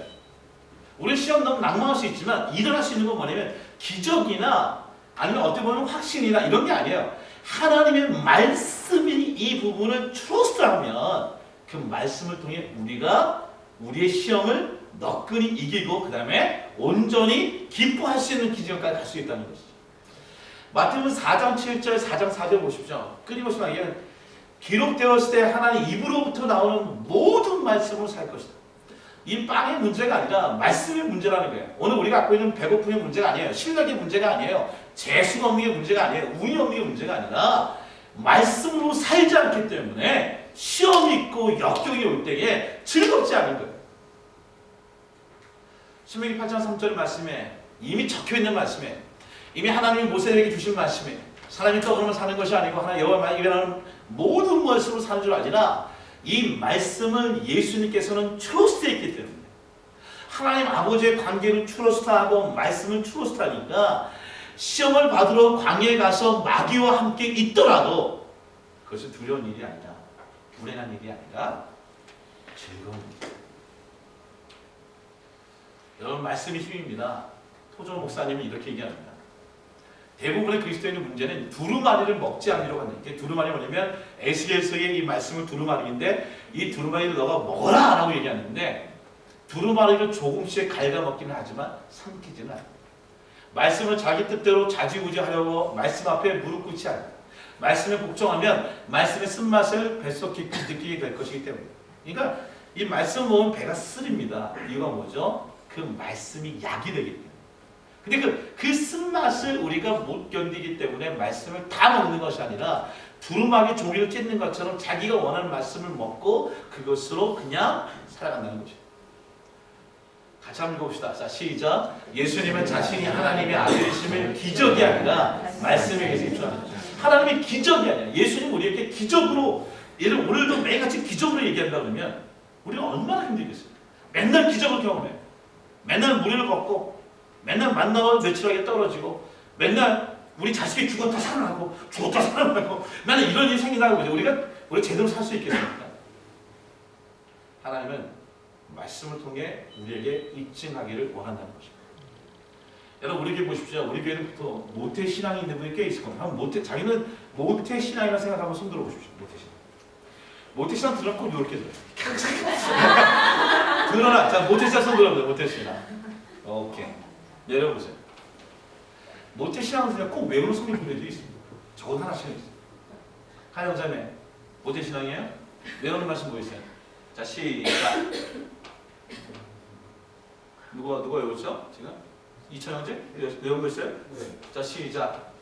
우리 시험 너무 낭망할 수 있지만 일어날 수 있는 건 뭐냐면 기적이나 아니면 어떻게 보면 확신이나 이런 게 아니에요. 하나님의 말씀이 이 부분을 트러스트하면 그 말씀을 통해 우리가 우리의 시험을 너끈히 이기고 그 다음에 온전히 기뻐할 수 있는 기준까지 갈 수 있다는 것이죠. 마태복음 4장 7절 4장 4절 보십시오. 끊임없이 말하기는 기록되었을 때 하나님 입으로부터 나오는 모든 말씀으로 살 것이다. 이 빵의 문제가 아니라 말씀의 문제라는 거예요. 오늘 우리가 갖고 있는 배고픔의 문제가 아니에요. 실력의 문제가 아니에요. 재수가 없는 게 문제가 아니에요. 운이 없는 게 문제가 아니라 말씀으로 살지 않기 때문에 시험이 있고 역경이 올 때에 즐겁지 않은 거예요. 신명기 8장 3절 말씀에 이미 적혀있는 말씀에 이미 하나님이 모세에게 주신 말씀에 사람이 떠오르면 사는 것이 아니고 하나님 여호와만 일어나는 모든 것으로 사는 줄 아니라 이 말씀을 예수님께서는 트러스트했기 때문에 하나님 아버지의 관계를 트러스트하고 말씀을 트러스트하니까 시험을 받으러 광야에 가서 마귀와 함께 있더라도 그것은 두려운 일이 아니라 불행한 일이 아니라 즐거운 일이다. 여러분 말씀이 힘입니다. 토조 목사님은 이렇게 얘기합니다. 대부분의 그리스도인의 문제는 두루마리를 먹지 않으려고 하는 게 두루마리 뭐냐면 에스겔서의 이 말씀은 두루마리인데 이 두루마리를 너가 먹어라 라고 얘기하는데 두루마리를 조금씩 갉아먹기는 하지만 삼키지는 않아요. 말씀을 자기 뜻대로 좌지우지하려고 말씀 앞에 무릎 꿇지 않아요. 말씀에 복종하면 말씀의 쓴맛을 뱃속 깊이 느끼게 될 것이기 때문에 그러니까 이 말씀 먹으면 배가 쓰립니다. 이유가 뭐죠? 그 말씀이 약이 되기 때문에. 근데 그 쓴맛을 우리가 못 견디기 때문에 말씀을 다 먹는 것이 아니라 두루마기 종이를 찢는 것처럼 자기가 원하는 말씀을 먹고 그것으로 그냥 살아간다는 것이에요. 같이 한번 읽어봅시다. 자, 시작. 예수님은 자신이 하나님의 아들이심을 기적이 아니라 말씀에 계십니다. 하나님의 기적이 아니라 예수님 우리에게 기적으로 얘를 오늘도 매일같이 기적으로 얘기한다 그러면 우리가 얼마나 힘들겠어요. 맨날 기적을 경험해. 맨날 무리를 걷고 맨날 만나면 며칠하게 떨어지고 맨날 우리 자식이 죽었다 살아나고 죽었다 살아나고 맨날 이런 일이 생긴다고 그러죠. 우리가 제대로 살 수 있겠습니까? 하나님은 말씀을 통해 우리에게 입증하기를 원한다는 것입니다. 여러분 우리 교회 보십시오. 우리 교회는 또 모태 신앙이 있는 분이 꽤 있을 겁니다. 한번 자기는 모태 신앙이라고 생각하면 손 들어 보십시오. 모태 신앙. 모태 신앙 들으면 꼭 이렇게 들어요. 들어라. 자, 모태 신앙 손 들어보세요. 모태 신앙. 오케이. 내려보세요. 모태 신앙은 그냥 꼭 외우는 성경 구절도 있습니다. 적어도 하나씩 있어요. 하영자매 모태 신앙이에요? 외우는 말씀 뭐 있어요? 자, 시작. 누가 외웠죠? 지금? 이천 형제? 외운 거 있어요? 네. 자, 시작.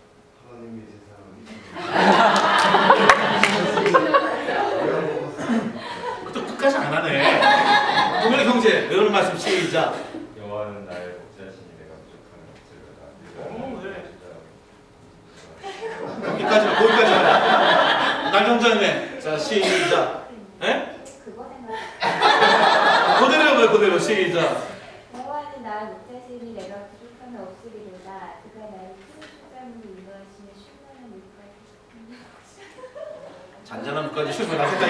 하나님이 세상을 또 끝까지 안 하네. 동현이 형제 외우는 말씀 시작. 여호와는 나의 목자시니 내가 부족함이 없으리로다. 거기까지 하라. 남경자매 자, 시작. 예? 그대로 시작. 여호와는 나의 목자시니 내가 부족함이 없으리로다. 그가 나를 큰 축사물로 인도하시며 쉴만한 물까지 잔잔한 물까지 쉴만 하겠다.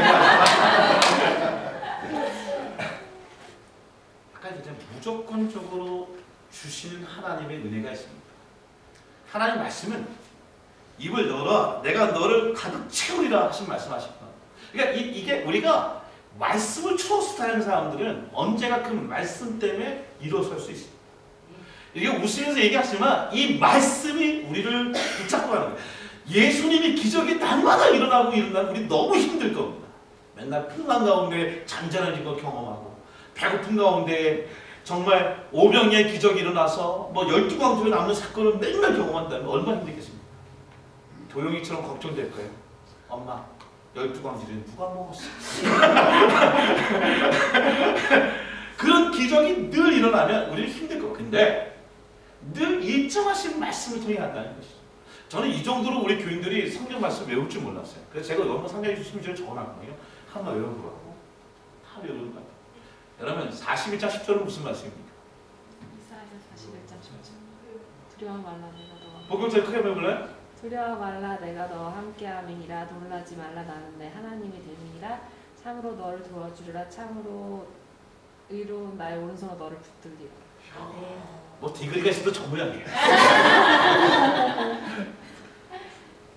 아까 이제 무조건적으로 주시는 하나님의 은혜가 있습니다. 하나님 말씀은 입을 열어 내가 너를 가득 채우리라 하신 말씀하십니다. 그러니까 이게 우리가 말씀을 트러스트하는 사람들은 언제가 그 말씀 때문에 일어설 수 있습니다. 이게 웃으면서 얘기하지만 이 말씀이 우리를 붙잡고 가는 거예요. 예수님이 기적이 날마다 일어나고 우리 너무 힘들 겁니다. 맨날 풍랑 가운데 잔잔한 걸 경험하고 배고픈 가운데 정말 오병이의 기적이 일어나서 뭐 12광주에 남는 사건을 맨날 경험한다면 얼마나 힘들겠습니까? 도영이처럼 걱정될 거예요. 엄마 12광주는 누가 먹었어? 그런 기적이 늘 일어나면 우리는 힘들 거. 근데 늘 일정하신 말씀을 통해 간다는 것이죠. 저는 이 정도로 우리 교인들이 성경 말씀 외울 줄 몰랐어요. 그래서 제가 여러분 성경 심지어 적어놨거든요. 한번 외워보라고. 다 외우는 거예요. 여러분 41장 10절은 무슨 말씀입니까? 이사야 41장 10절. 두려워 말라 내가 너와 복음 제일 크게 외울래요? 두려워 말라 내가 너와 함께함이니라. 놀라지 말라 나는 내 하나님이 됨이니라. 참으로 너를 도와주리라. 참으로 의로운 나의 오른손으로 너를 붙들리라. 뭐 디그리가 있어도 저 모양이에요.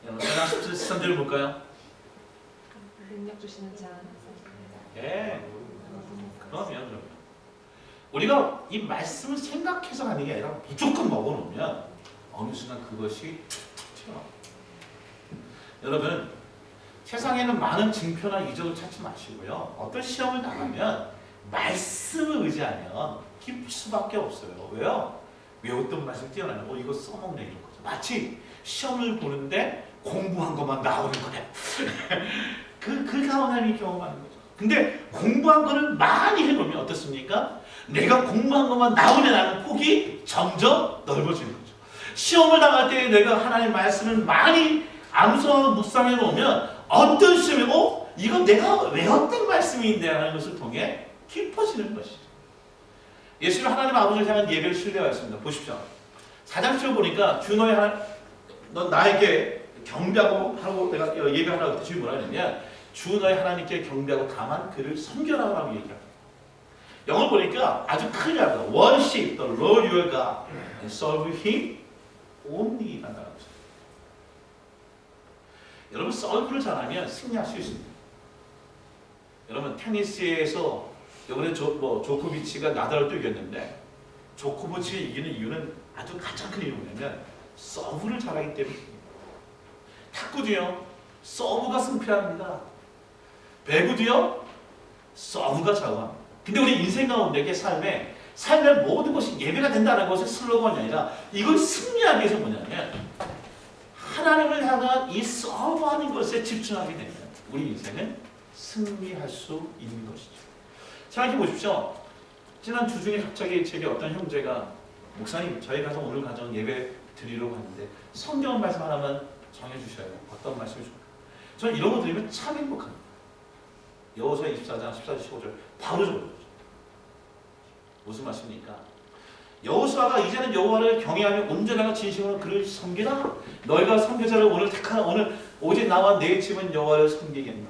여러분 13절 볼까요? 능력 주시는 자. 예. 그러면 우리가 이 말씀을 생각해서 하는 게 아니라 무조건 먹어놓으면 어느 순간 그것이 툭툭 튀어나와요. 여러분 세상에는 많은 증표나 이적을 찾지 마시고요. 어떤 시험을 당하면 말씀을 의지하면 기쁠 수밖에 없어요. 왜요? 외웠던 말씀 뛰어나요. 이거 써먹네 이런 거죠. 마치 시험을 보는데 공부한 것만 나오는 거네. 그 가운데 경험하는 거죠. 근데 공부한 거를 많이 해보면 어떻습니까? 내가 공부한 것만 나오면 나는 폭이 점점 넓어지는 거죠. 시험을 당할 때 내가 하나님의 말씀을 많이 암송하고 묵상해 놓으면 어떤 시험이 이거 내가 외웠던 말씀인데 하는 것을 통해 깊어지는 것이죠. 예수님 하나님 아버지를 향한 예배를 신뢰하였습니다. 보십시오. 4장 7절 보니까 주 너의 하나님 넌 나에게 경배하고 내가 예배하라고 했더니 주님 뭐라 했느냐? 주 너의 하나님께 경배하고 다만 그를 섬겨라라고 얘기합니다. 영어 보니까 아주 크게 합니다. Worship the Lord your God and serve Him only 라는 거죠. 여러분 서브를 잘하면 승리할 수 있습니다. 여러분 테니스에서 이번에 조코비치가 나달을 또 이겼는데 조코비치가 이기는 이유는 아주 가장 큰 이유는 뭐냐면 서브를 잘하기 때문입니다. 탁구도요 서브가 승패합니다. 배구도요 서브가 좌우합니다. 근데 우리 인생 가운데 삶의 모든 것이 예배가 된다는 것은 슬로건이 아니라 이걸 승리하기 위해서 뭐냐면 하나님을 향한 이 서브하는 것에 집중하게 되면 우리 인생은 승리할 수 있는 것이죠. 생각해 보십시오. 지난 주 중에 갑자기 제게 어떤 형제가 목사님 저희 가서 오늘 가정 예배 드리러 갔는데 성경 말씀 하나만 정해주셔요. 어떤 말씀이 좋을까요? 저는 이런 거 들으면 참 행복합니다. 여호수아 24장 14절 15절 바로 적어요. 무슨 말씀입니까? 여호수아가 이제는 여호와를 경외하며 온전하고 진심으로 그를 섬기라. 너희가 선교자를 오늘 택하라. 오늘 오직 나와 내 집은 여호와를 섬기겠노라.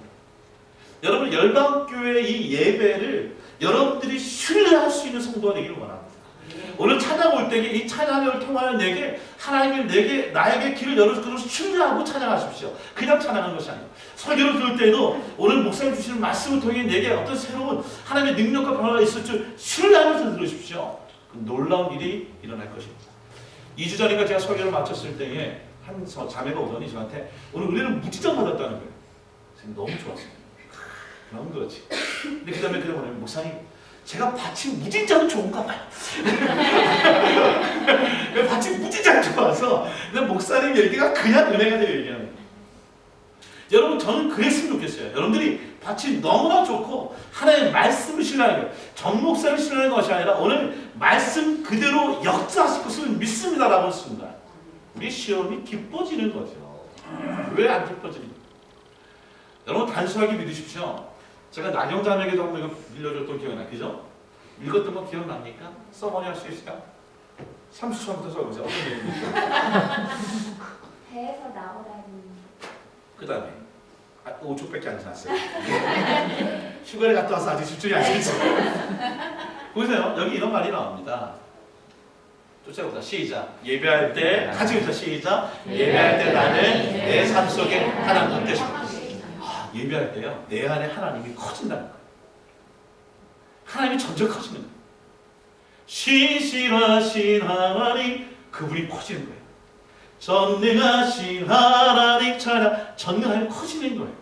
여러분 열방교회 이 예배를 여러분들이 신뢰할 수 있는 성도가 되기를 원합니다. 오늘 찬양올 때에 이 찬양을 통하여 내게 하나님이 나에게 길을 열어줄 것을 신뢰하고 찬양하십시오. 그냥 찬양하는 것이 아니에요. 설교를 들을 때에도 오늘 목사님 주시는 말씀을 통해 내게 어떤 새로운 하나님의 능력과 변화가 있을 줄 신뢰하면서 들으십시오. 놀라운 일이 일어날 것입니다. 2주 전인가 제가 설교를 마쳤을 때에 한 자매가 오더니 저한테 오늘 은혜를 무지장 받았다는 거예요. 너무 좋았어요. 너무 그렇지. 근데 그 다음에 뭐냐면 목사님 제가 밭이 무진장 좋은가 봐요. 밭이 무진장 좋아서 근데 목사님 얘기가 그냥 은혜가 되어 얘기하는 거예요. 여러분 저는 그랬으면 좋겠어요. 여러분들이 밭이 너무나 좋고 하나님의 말씀을 신뢰하는 거예요. 정 목사를 신뢰하는 것이 아니라 오늘 말씀 그대로 역사하실 것을 믿습니다라고 했습니다. 우리 시험이 기뻐지는 거죠. 왜 안 기뻐집니까? 여러분 단순하게 믿으십시오. 제가 나경자매에게도 한번 이거 빌려줬던 기억이 나, 그죠? 읽었던 거 기억납니까? 써머니 할 수 있을까? 30초부터 써보세요. 어떤 내용입니까? 배에서 나오다니. 그 다음에 5초밖에 안 지났어요. 휴가를 갔다 와서 아직 집중이 안 되죠. 보세요. 여기 이런 말이 나옵니다. 쫓아보자. 시작. 예배할 때 같이 읽자. 시작. 예배할 때 나는 내 삶 속에 하나님 되십니다. 예배할 때요. 내 안에 하나님이 커진다는 거예요. 하나님이 점점 커지는 거예요. 신실하신 하나님 그분이 커지는 거예요. 전능하신 하나님 찬양 전능하나님 커지는 거예요.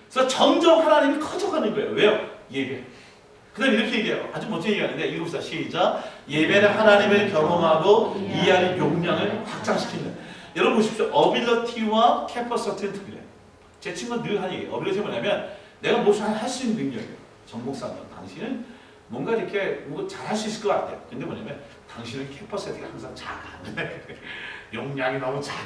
그래서 점점 하나님이 커져가는 거예요. 왜요? 예배. 그 다음에 이렇게 얘기해요. 아주 멋진 얘기하는데 읽읍시다. 시작. 예배는 하나님을 경험하고 이해하는 용량을 확장시키는. 여러분 보십시오. 어빌러티와 캐퍼서티는 틀려요. 제 친구는 늘 하는 얘기예요. 어빌러티가 뭐냐면 내가 무엇을 할 수 있는 능력이에요. 정목사님 당신은 뭔가 이렇게 뭐 잘할 수 있을 것 같아요. 근데 뭐냐면 당신은 캐퍼시티가 항상 작아. 용량이 너무 작아.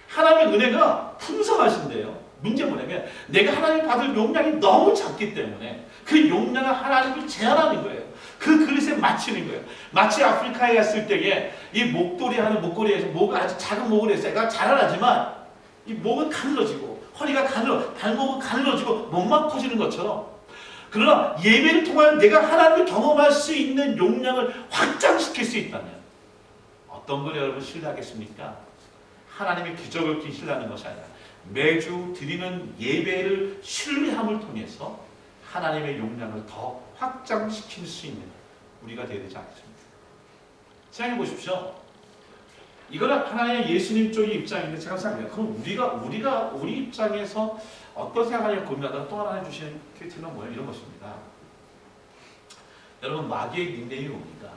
하나님의 은혜가 풍성하신데요. 문제 뭐냐면 내가 하나님 받을 용량이 너무 작기 때문에 그 용량을 하나님을 제한하는 거예요. 그 그릇에 맞추는 거예요. 마치 아프리카에 갔을 때에 이 목도리 하는 목걸이에서 목을 아주 작은 목을 해서 애가 자라나지만 이 목은 가늘어지고 허리가 발목은 가늘어지고 목만 커지는 것처럼 그러나 예배를 통하여 내가 하나님을 경험할 수 있는 용량을 확장시킬 수 있다면 어떤 걸 여러분 신뢰하겠습니까? 하나님의 기적을 신뢰하는 것이 아니라 매주 드리는 예배를 신뢰함을 통해서 하나님의 용량을 더 확장시킬 수 있는 우리가 되어야 되지 않겠습니까? 생각해 보십시오. 이거는 하나의 예수님 쪽의 입장인데 제가 생각해요. 그럼 우리 입장에서 어떤 생각을 고민하다가 또 하나 해주시는 퀴즈는 뭐예요? 이런 것입니다. 여러분 마귀의 닉네임이 뭡니까?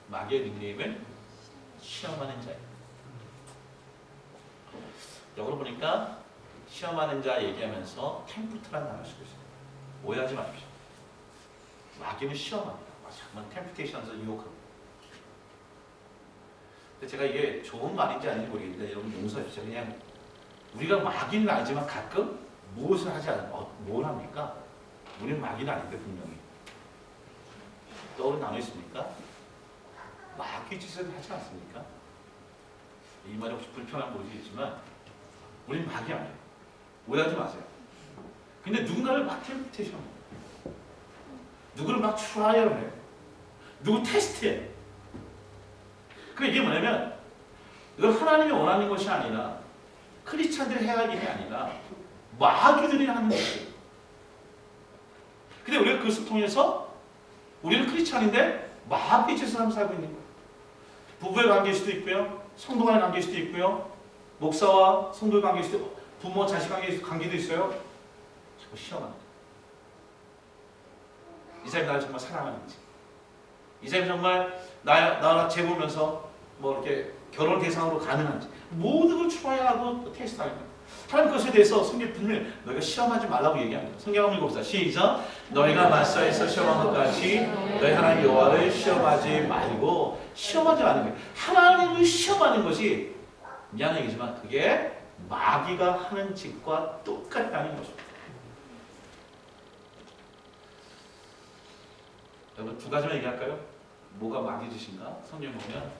마귀의 닉네임은 시험하는 자예요. 역으로 보니까 시험하는 자 얘기하면서 템프트라는 단어를 쓰고 있어요. 오해하지 마십시오. 마귀는 시험합니다. 정말 템프테이션에서 유혹합니다. 근데 제가 이게 좋은 말인지 아닌지 모르겠는데 여러분 용서해 주세요. 그냥 우리가 마귀는 아니지만 가끔 무엇을 하지 않으면 뭘 합니까? 우리는 마귀는 아닌데 분명히 떠오르는 단어 있습니까? 마귀 짓을 하지 않습니까? 이 말이 혹시 불편한 모르겠지만 우리는 마귀 아니에요. 오해하지 마세요. 근데 누군가를 막 템프테이션 해요. 누구를 막 트라이얼 해요. 누구 테스트해요. 그 이게 뭐냐면 이건 하나님이 원하는 것이 아니라 크리스찬들이 해야 할 일이 아니라 마귀들이 하는 거예요. 근데 우리가 그것을 통해서 우리는 크리스찬인데 마귀 짓을 하면서 살고 있는 거예요. 부부의 관계일 수도 있고요. 성도 간의 관계일 수도 있고요. 목사와 성도의 관계일 수도 있고 부모 자식 관계도 있어요. 자꾸 시험합니다. 이 사람이 나를 정말 사랑하는지 이 사람이 정말 나를 재보면서 뭐 이렇게 결혼 대상으로 가능한지 모든 걸 추가하고 테스트하는 거예요. 하나님 것에 대해서 성경 분명히 너희가 시험하지 말라고 얘기합니다. 성경 한번 읽어보자. 시작. 너희가 마사에서 시험한 것 같이 너희 하나님 여호와를 시험하지 말고 시험하지 않는 거예요. 하나님을 시험하는 것이 미안한 얘기지만 그게 마귀가 하는 짓과 똑같다는 것입니다. 여러분 두 가지만 얘기할까요? 뭐가 마귀 짓인가? 성경 보면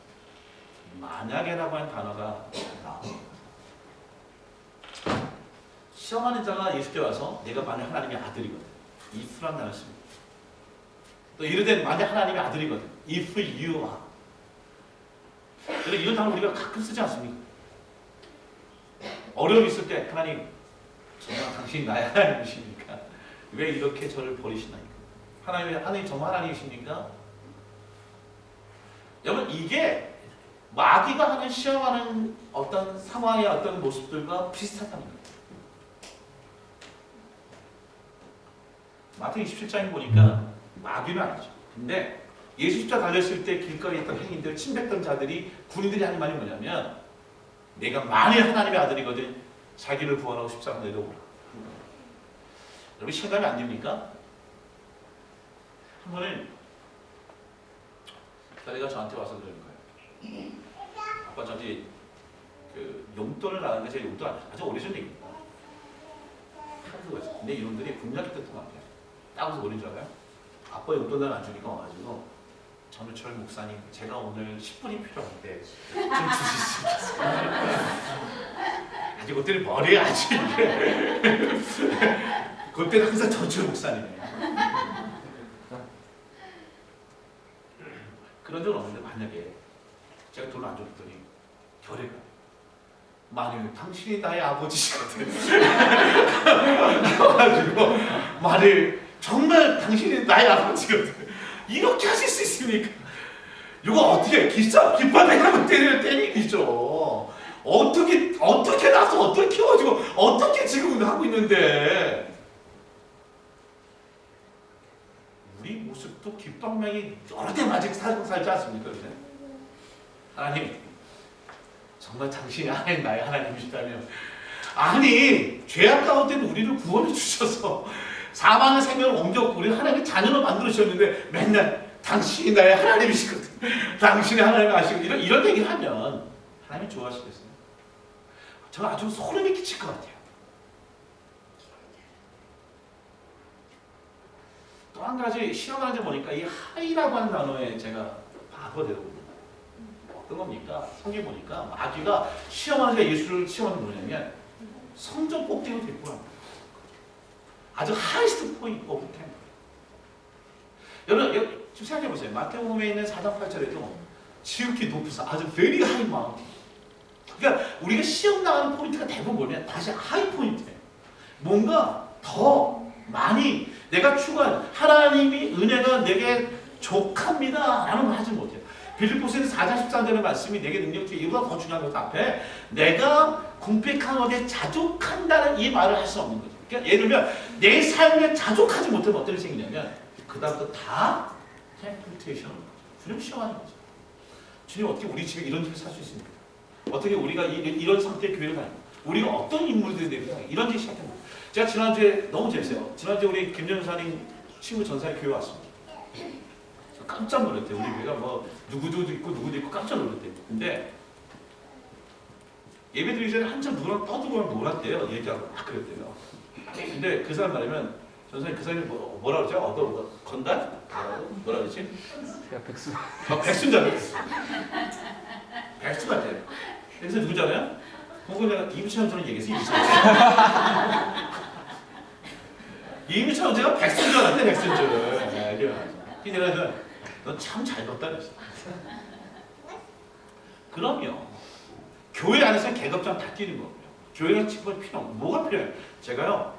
만약에라고 하는 단어가 나옵니다. 시험하는 자가 예수께 와서 내가 만약 하나님의 아들이거든. if라는 단어를 씁니다. 또 이르되 만약 하나님의 아들이거든. if you are. 이런 단어 우리가 가끔 쓰지 않습니까? 어려움이 있을 때 하나님 정말 당신이 나의 하나님이십니까? 왜 이렇게 저를 버리시나이까? 하나님 정말 하나님이십니까? 여러분 이게 마귀가 하는 시험하는 어떤 상황의 어떤 모습들과 비슷하다는 거예요. 마태복음 27장에 보니까 마귀는 아니죠. 근데 예수 십자 달렸을 때 길거리에 있던 행인들, 침뱉던 자들이 군인들이 하는 말이 뭐냐면 내가 만일 하나님의 아들이거든 자기를 구원하고 십자가 내려오라. 여러분 실감이 안 됩니까? 한 번은 딸애가 저한테 와서 그러는 거예요. 아빠 저한테 그 용돈을 나가는데 제 용돈 아주 오래전 얘기입니다. 근데 이놈들이 분명히 뜻한 것 같아요. 따고서 뭐인 줄 알아요? 아빠 용돈을 안 주니까 와가지고 전우철 목사님 제가 오늘 10분이 필요한데 좀 주실 수 있겠어요? 아직 그때는 머리에 아직 그때는 항상 전우철 목사님이에요. 그런 적은 없는데 만약에 제가 돈을 안 줬더니 결의가 만일 당신이 나의 아버지시거든 그래가지고 만일 정말 당신이 나의 아버지거든 이렇게 하실 수 있습니까? 이거 어떻게 깃발대가면 때리기죠. 어떻게 나서 어떻게 키워가지고 어떻게 지금 하고 있는데 우리 모습도 깃방망이 여러 대 맞을 살지 않습니까? 그래? 하나님 정말 당신이 나의 하나님이시다면 아니 죄악 가운데 우리를 구원해 주셔서 사망의 생명을 옮겼고 우리 하나님의 자녀로 만들어주셨는데 맨날 당신이 나의 하나님이시거든. 당신이 하나님을 아시고 이런 얘기를 하면 하나님이 좋아하시겠어요? 저는 아주 소름이 끼칠 것 같아요. 또 한 가지 시험하는 데 보니까 이 하이라고 하는 단어에 제가 바보되더군요. 어떤 겁니까? 성경 보니까 마귀가 시험하는 데 예수를 시험하는 게 뭐냐면 성전 꼭대기로 데리고 갑니다. 아주 하이스트 포인트 오브 템플. 여러분 좀 생각해 보세요. 마태복음에 있는 4장 8절에도 지극히 높으사 아주 very high mountain. 그러니까 우리가 시험 나가는 포인트가 대부분 뭐냐면 다시 하이 포인트예요. 뭔가 더 많이 내가 추구한 하나님이 은혜가 내게 족합니다 라는 걸 하지 못해요. 빌립보서에서 4장 13절의 말씀이 내게 능력 중에 이보다 더 중요한 것 앞에 내가 궁핍한 것에 자족한다는 이 말을 할 수 없는 거죠. 그러니까 예를 들면 내 삶에 자족하지 못하면 어떤 일이 생기냐면 그 다음부터 다 템플테이션 주님 시험하는 거죠. 주님 어떻게 우리 집에 이런 집을 살 수 있습니까? 어떻게 우리가 이런 상태의 교회를 다니고 우리가 어떤 인물들이 되고 이런 일이 시작된 거예요. 제가 지난주에 너무 재밌어요. 지난주에 우리 김전사님 친구 전사의 교회 왔습니다. 깜짝 놀랐대요. 우리 교회가 뭐 누구도 있고 누구도 있고 깜짝 놀랐대요. 근데 예배 드리기 전에 한참 누구랑 떠들고 놀았대요. 얘기하고 막 그랬대요. 근데 그 사람 말하면 전사님 그 사람이 뭐라 그러죠? 건달? 뭐라 그러지? 백수. 백수잖아요. 백수 같아요. 그래서 누구잖아요? 그거 내가 이미찬 저는 얘기했어요. 이미찬 제가 백수인 줄 알았대. 백수인 줄. 내가 넌 참 잘 걷다 그랬어. 그럼요. 교회 안에서 계급장 다 끼는 거고요. 교회가 직분 필요 없고 뭐가 필요해요? 제가요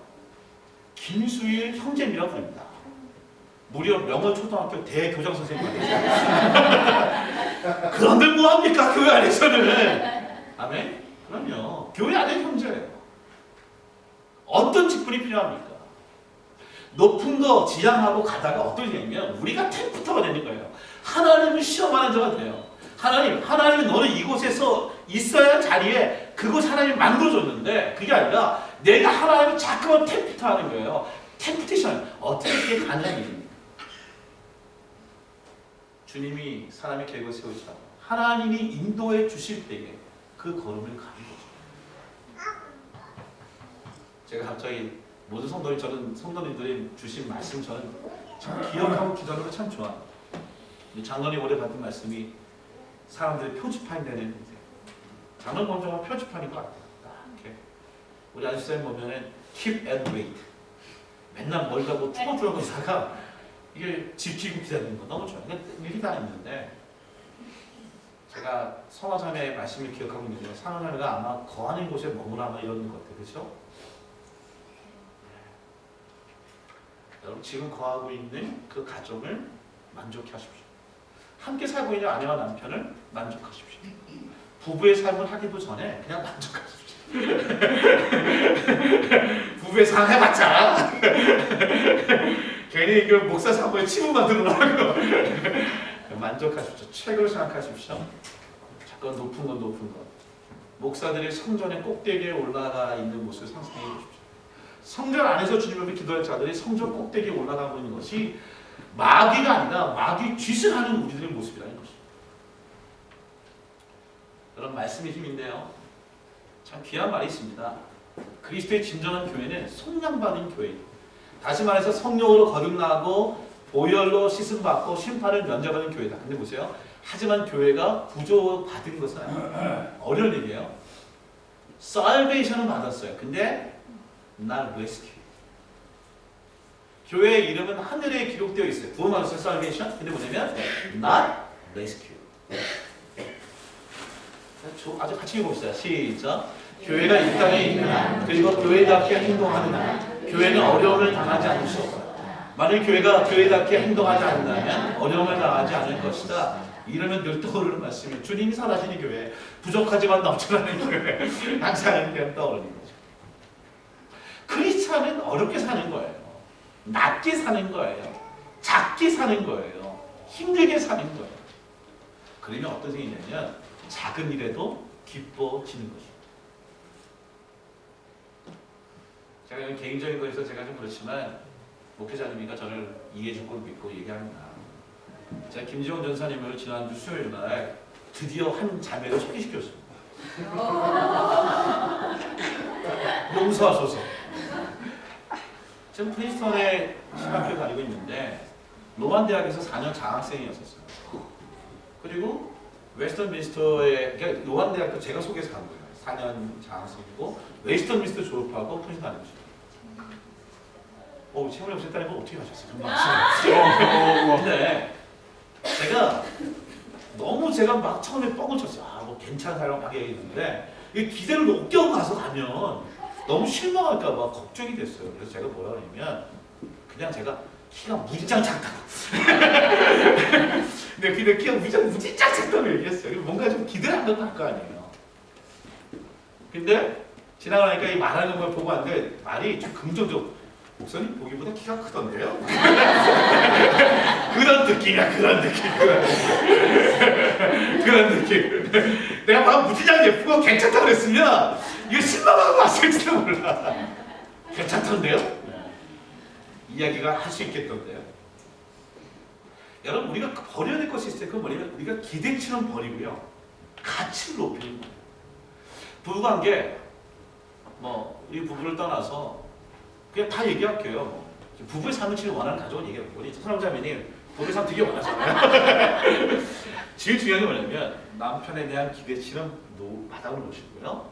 김수일 형제님이라고 부릅니다. 무려 명월초등학교 대교장 선생님 아니세요? 그런데 뭐합니까 교회 안에서는. 아멘? 그럼요. 교회 안에 형제예요. 어떤 직분이 필요합니까? 높은 거 지향하고 가다가 어떤 일이냐면 우리가 템프터가 되는 거예요. 하나님을 시험하는 자가 돼요. 하나님은 너는 이곳에서 있어야 자리에 그곳 하나님이 만들어줬는데 그게 아니라 내가 하나님을 자꾸만 템프트하는 거예요. 템프테이션. 어떻게 그게 가능한 일입니까? 주님이 사람의 계획을 세우시라고 하나님이 인도해 주실 때에 그 걸음을 가는 거죠. 제가 갑자기 모든 성도님들이 주신 말씀 저는 참 기억하고 기도하는 거 참 좋아요. 장로님 올해 받은 말씀이 사람들의 표지판되는 장로 본종은 표지판인 것 같아요. 이렇게 우리 안수쌤 보면은 keep and wait. 맨날 뭘 가고 쭈글쭈글 있다가 이게 지키고 기다리는 거 너무 좋아요. 일이 다 있는데 제가 성화자매의 말씀을 기억하고 있는데 성화자매가 아마 거하는 곳에 머무라 이런 것 같아요. 그렇죠? 여러분 지금 거하고 있는 그 가정을 만족해 하십시오. 함께 살고 있는 아내와 남편을 만족하십시오. 부부의 삶을 하기도 전에 그냥 만족하십시오. 부부의 삶 해봤자 괜히 그 목사 사모에 치부 만들어라고 만족하십시오. 최고로 생각하십시오. 자꾸 높은 건 높은 것. 목사들이 성전의 꼭대기에 올라가 있는 모습을 상상해 주십시오. 성전 안에서 주님 앞에 기도할 자들이 성전 꼭대기에 올라가고 있는 것이 마귀가 아니라 마귀 짓을 하는 우리들의 모습이라는 것입니다. 그런 말씀의 힘인데요. 참 귀한 말이 있습니다. 그리스도의 진정한 교회는 속량받은 교회입니다. 다시 말해서 성령으로 거듭나고 보혈로 씻음받고 심판을 면제받은 교회다. 근데 보세요. 하지만 교회가 구조받은 것은 아니에요. 어려운 얘기예요. 살베이션은 받았어요. 근데 not rescue. 교회의 이름은 하늘에 기록되어 있어요. 구원받았어요. 살베이션. 근데 뭐냐면 not rescue. 아주 같이 읽어봅시다. 시작. 교회가 이 땅에 있느냐 그리고 교회답게 행동하는 한 교회는 어려움을 당하지 않을 수 없다. 만일 교회가 교회답게 행동하지 않는다면 어려움을 당하지 않을 것이다. 이러면 늘 떠오르는 말씀이 주님이 살아시는 교회, 부족하지만 넘쳐나는 교회, 항상 이렇게 떠오르는 거죠. 크리스찬은 어렵게 사는 거예요. 낮게 사는 거예요. 작게 사는 거예요. 힘들게 사는 거예요. 그러면 어떤 생각이냐면 작은 일에도 기뻐지는 것입니다. 제가 개인적인 거에서 제가 좀 그렇지만 목회자님이가 저를 이해해 줄 걸 믿고 얘기합니다. 제가 김지원 전사님을 지난주 수요일 날 드디어 한 자매로 소개시켰습니다. 용서하소서. 지금 프린스턴에 신학교 다니고 있는데 로만 대학에서 4년 장학생이었었어요. 그리고 웨스턴 미니스터에 그러니까 로만 대학도 제가 소개해서 간 거예요. 4년 장학생이고 웨스턴 미니스터 졸업하고 프린스턴 다니고 채용이 없었다는 건 어떻게 하셨어요? 근데 제가 너무 제가 막 처음에 뻥을 쳤어요. 뭐 괜찮은 사람 막 얘기했는데 기대를 높게 하고 가서 가면 너무 실망할까 봐 걱정이 됐어요. 그래서 제가 뭐라 그러냐면 그냥 제가 키가 무지장 작다고. 근데 키가 무지장 작다고 얘기했어요. 뭔가 좀 기대를 안 갖고 할 거 아니에요. 근데 지나고 나니까 이 말하는 걸 보고 왔는데 말이 좀 긍정적. 목사님 보기보다 키가 크던데요? 그런 느낌이야. 그런 느낌. 내가 막 무지장 예쁘고 괜찮다고 그랬으면 이거 실망하고 왔을지도 몰라. 괜찮던데요? 이야기가 할 수 있겠던데요? 여러분 우리가 버려야 될 것이 있어요. 그건 뭐냐면 우리가 기대치는 버리고요. 가치를 높이는 거예요. 부부관계 우리 부부를 떠나서 그냥 다 얘기할게요. 부부의 삶을 지금 원하는 가족은 얘기해요. 우리 사랑자매님 부부의 삶 되게 원하잖아요. 제일 중요한 게 뭐냐면 남편에 대한 기대치는 바닥으로 놓으시고요.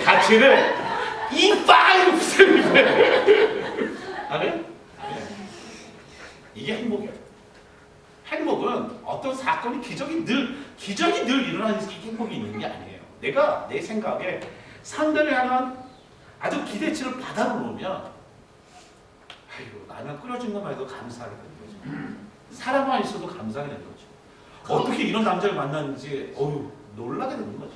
가치를 이빨로 부숴요. 아멘? 이게 행복이에요. 행복은 어떤 사건이 기적이 늘 일어나는 행복이 있는 게 아니에요. 내가 내 생각에 상대를 향한 아주 기대치를 바닥으로 놓으면 라면 끓여준 것만 해도 감사하게 되는 거죠. 사람만 있어도 감사하게 되는 거죠. 어떻게 이런 남자를 만났는지 놀라게 되는 거죠.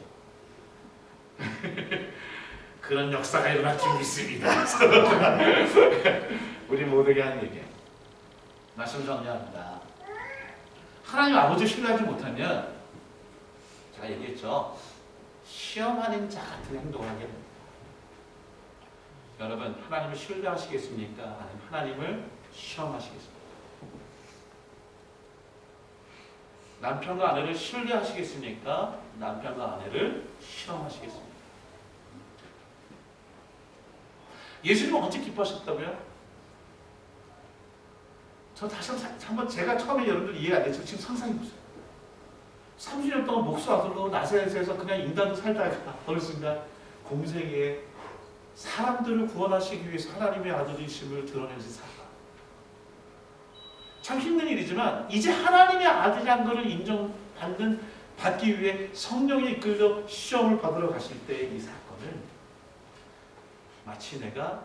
그런 역사가 일어날 줄 믿습니다. 우리 모두에게 하는 얘기예요. 말씀 정리합니다. 하나님 아버지를 신뢰하지 못하면 제가 얘기했죠. 시험하는 자 같은 행동을 하게 됩니다. 여러분 하나님을 신뢰하시겠습니까? 아니면 하나님을 시험하시겠습니까? 남편과 아내를 신뢰하시겠습니까? 남편과 아내를 시험하시겠습니까? 예수님은 언제 기뻐하셨다고요? 저 다시 한번 제가 처음에 여러분들 이해가 안 돼요. 지금 상상해보세요. 30년 동안 목수 아들로 나사렛에서 그냥 인간으로 살다가 어느 순간 공생에 사람들을 구원하시기 위해서 하나님의 아들이심을 드러내신 사람. 참 힘든 일이지만 이제 하나님의 아들이란 것을 받기 위해 성령이 이끌려 시험을 받으러 가실 때 이 사건은 마치 내가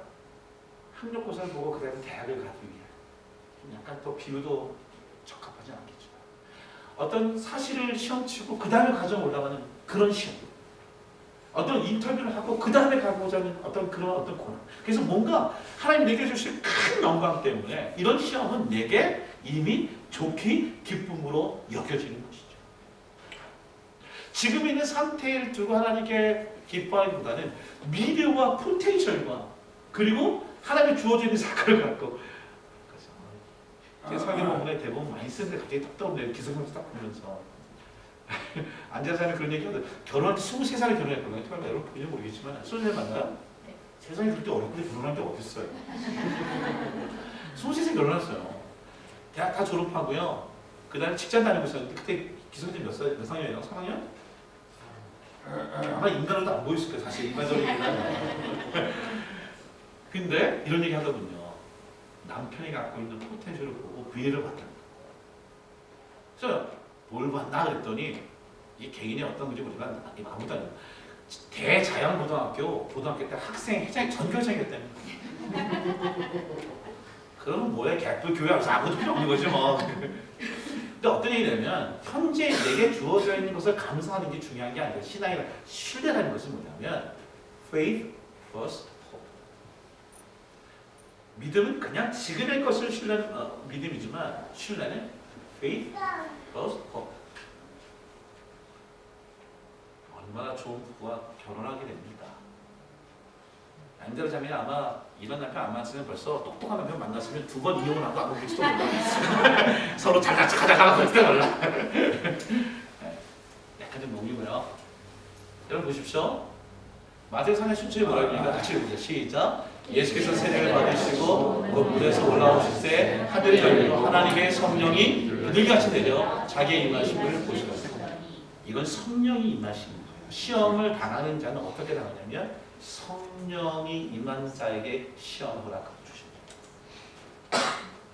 학력고사를 보고 그 다음에 대학을 가기 위해 약간 또 비유도 적합하지 않겠지만 어떤 사실을 시험치고 그 다음에 가져 올라가는 그런 시험, 어떤 인터뷰를 하고 그 다음에 가고자 하는 어떤 고난. 그래서 뭔가 하나님 내게 주실 큰 영광 때문에 이런 시험은 내게 이미 좋기 기쁨으로 여겨지는 것이죠. 지금 있는 상태를 두고 하나님께 기뻐하기보다는 미래와 포텐셜과 그리고 하나님이 주어져 있는 사건을 갖고 제 설교 본문에 대부분 많이 쓰는데 갑자기 답답한데 기성용사 딱 보면서 앉아서 하는 그런 얘기 하거든. 결혼할 때 23살에 결혼했거든요. 정말 여러분 보이는지 모르겠지만 소년을 만나요? 세상에 그렇게 어렵게 결혼한 게 어딨어요. 23세 결혼했어요. 대학 다 졸업하고요. 그 다음에 직장 다니고 있었는데 그때 기성님 몇 학년이에요? 3학년? 아마 인간으로도 안 보였을 거예요. 사실 인간적인 인간. 근데 이런 얘기 하더군요. 남편이 갖고 있는 포텐셜을 보고 비애를 받답니다. 그래서 뭘 봤나 그랬더니 이 개인이 어떤 건지 모르지만 아무도 아니에요. 대자연고등학교 때 학생 회장 전교생이었다는 그러면 뭐야? 개뿔 교회하면서 아무것도 필요 없는 거지 뭐. 근데 어떤 얘기냐면 현재 내게 주어져 있는 것을 감사하는 게 중요한 게 아니라 신앙이라 신뢰라는 것은 뭐냐면 faith first hope. 믿음은 그냥 지금의 것을 신뢰하는 믿음이지만 신뢰는 faith first hope. 얼마나 좋은 부부가 결혼하게 됩니다. 안대로 자매는 아마 이런 남편 안 만났으면 벌써 똑똑한 남편 만났으면 2번 이혼을 하고 안 볼지도 몰라. 서로 잘 가자가 볼지도 몰라. 약간 좀 농이고요. 여러분 보십시오. 마태복음 3장 17절에 뭐라고 합니까? 같이 읽으세요. 시작. 예수께서 세례를 받으시고 그 물에서 올라오실 때 하늘이 열리고 하나님의 성령이 비둘기같이 내려 자기의 임하심을 보시더라. 이건 성령이 임하신 거예요. 시험을 당하는 자는 어떻게 당하냐면 성령이 임한 자에게 시험을 허락하고 주십니다.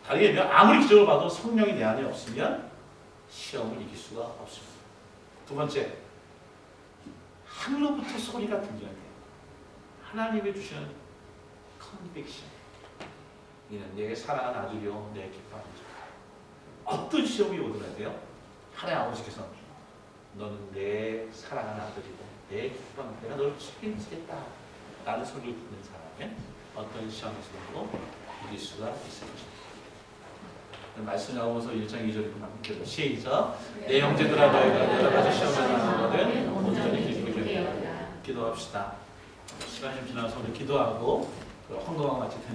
다르게 얘기하면 아무리 기적을 봐도 성령이 내 안에 없으면 시험을 이길 수가 없습니다. 두 번째, 하늘로부터 소리가 들려야 돼요. 하나님이 주시는 컨빅션. 이는 내 사랑하는 아들이요 내 기뻐하는 자. 어떤 시험이 오더라도 돼요? 하나님 아버지께서 너는 내 사랑하는 아들이고 내 기뻐하는 내가 너를 책임지겠다 라는 소리를 듣는 사람은 어떤 시험에서도 이길 수가 있을 것입니다. 말씀 나오면서 1장 2절에 보면 시작. 내 형제들아 너희가 여러 가지 시험을 당하거든 온전히 기도합시다. 시간이 좀 지나서 우리 기도하고 헌금하고 마칠 텐데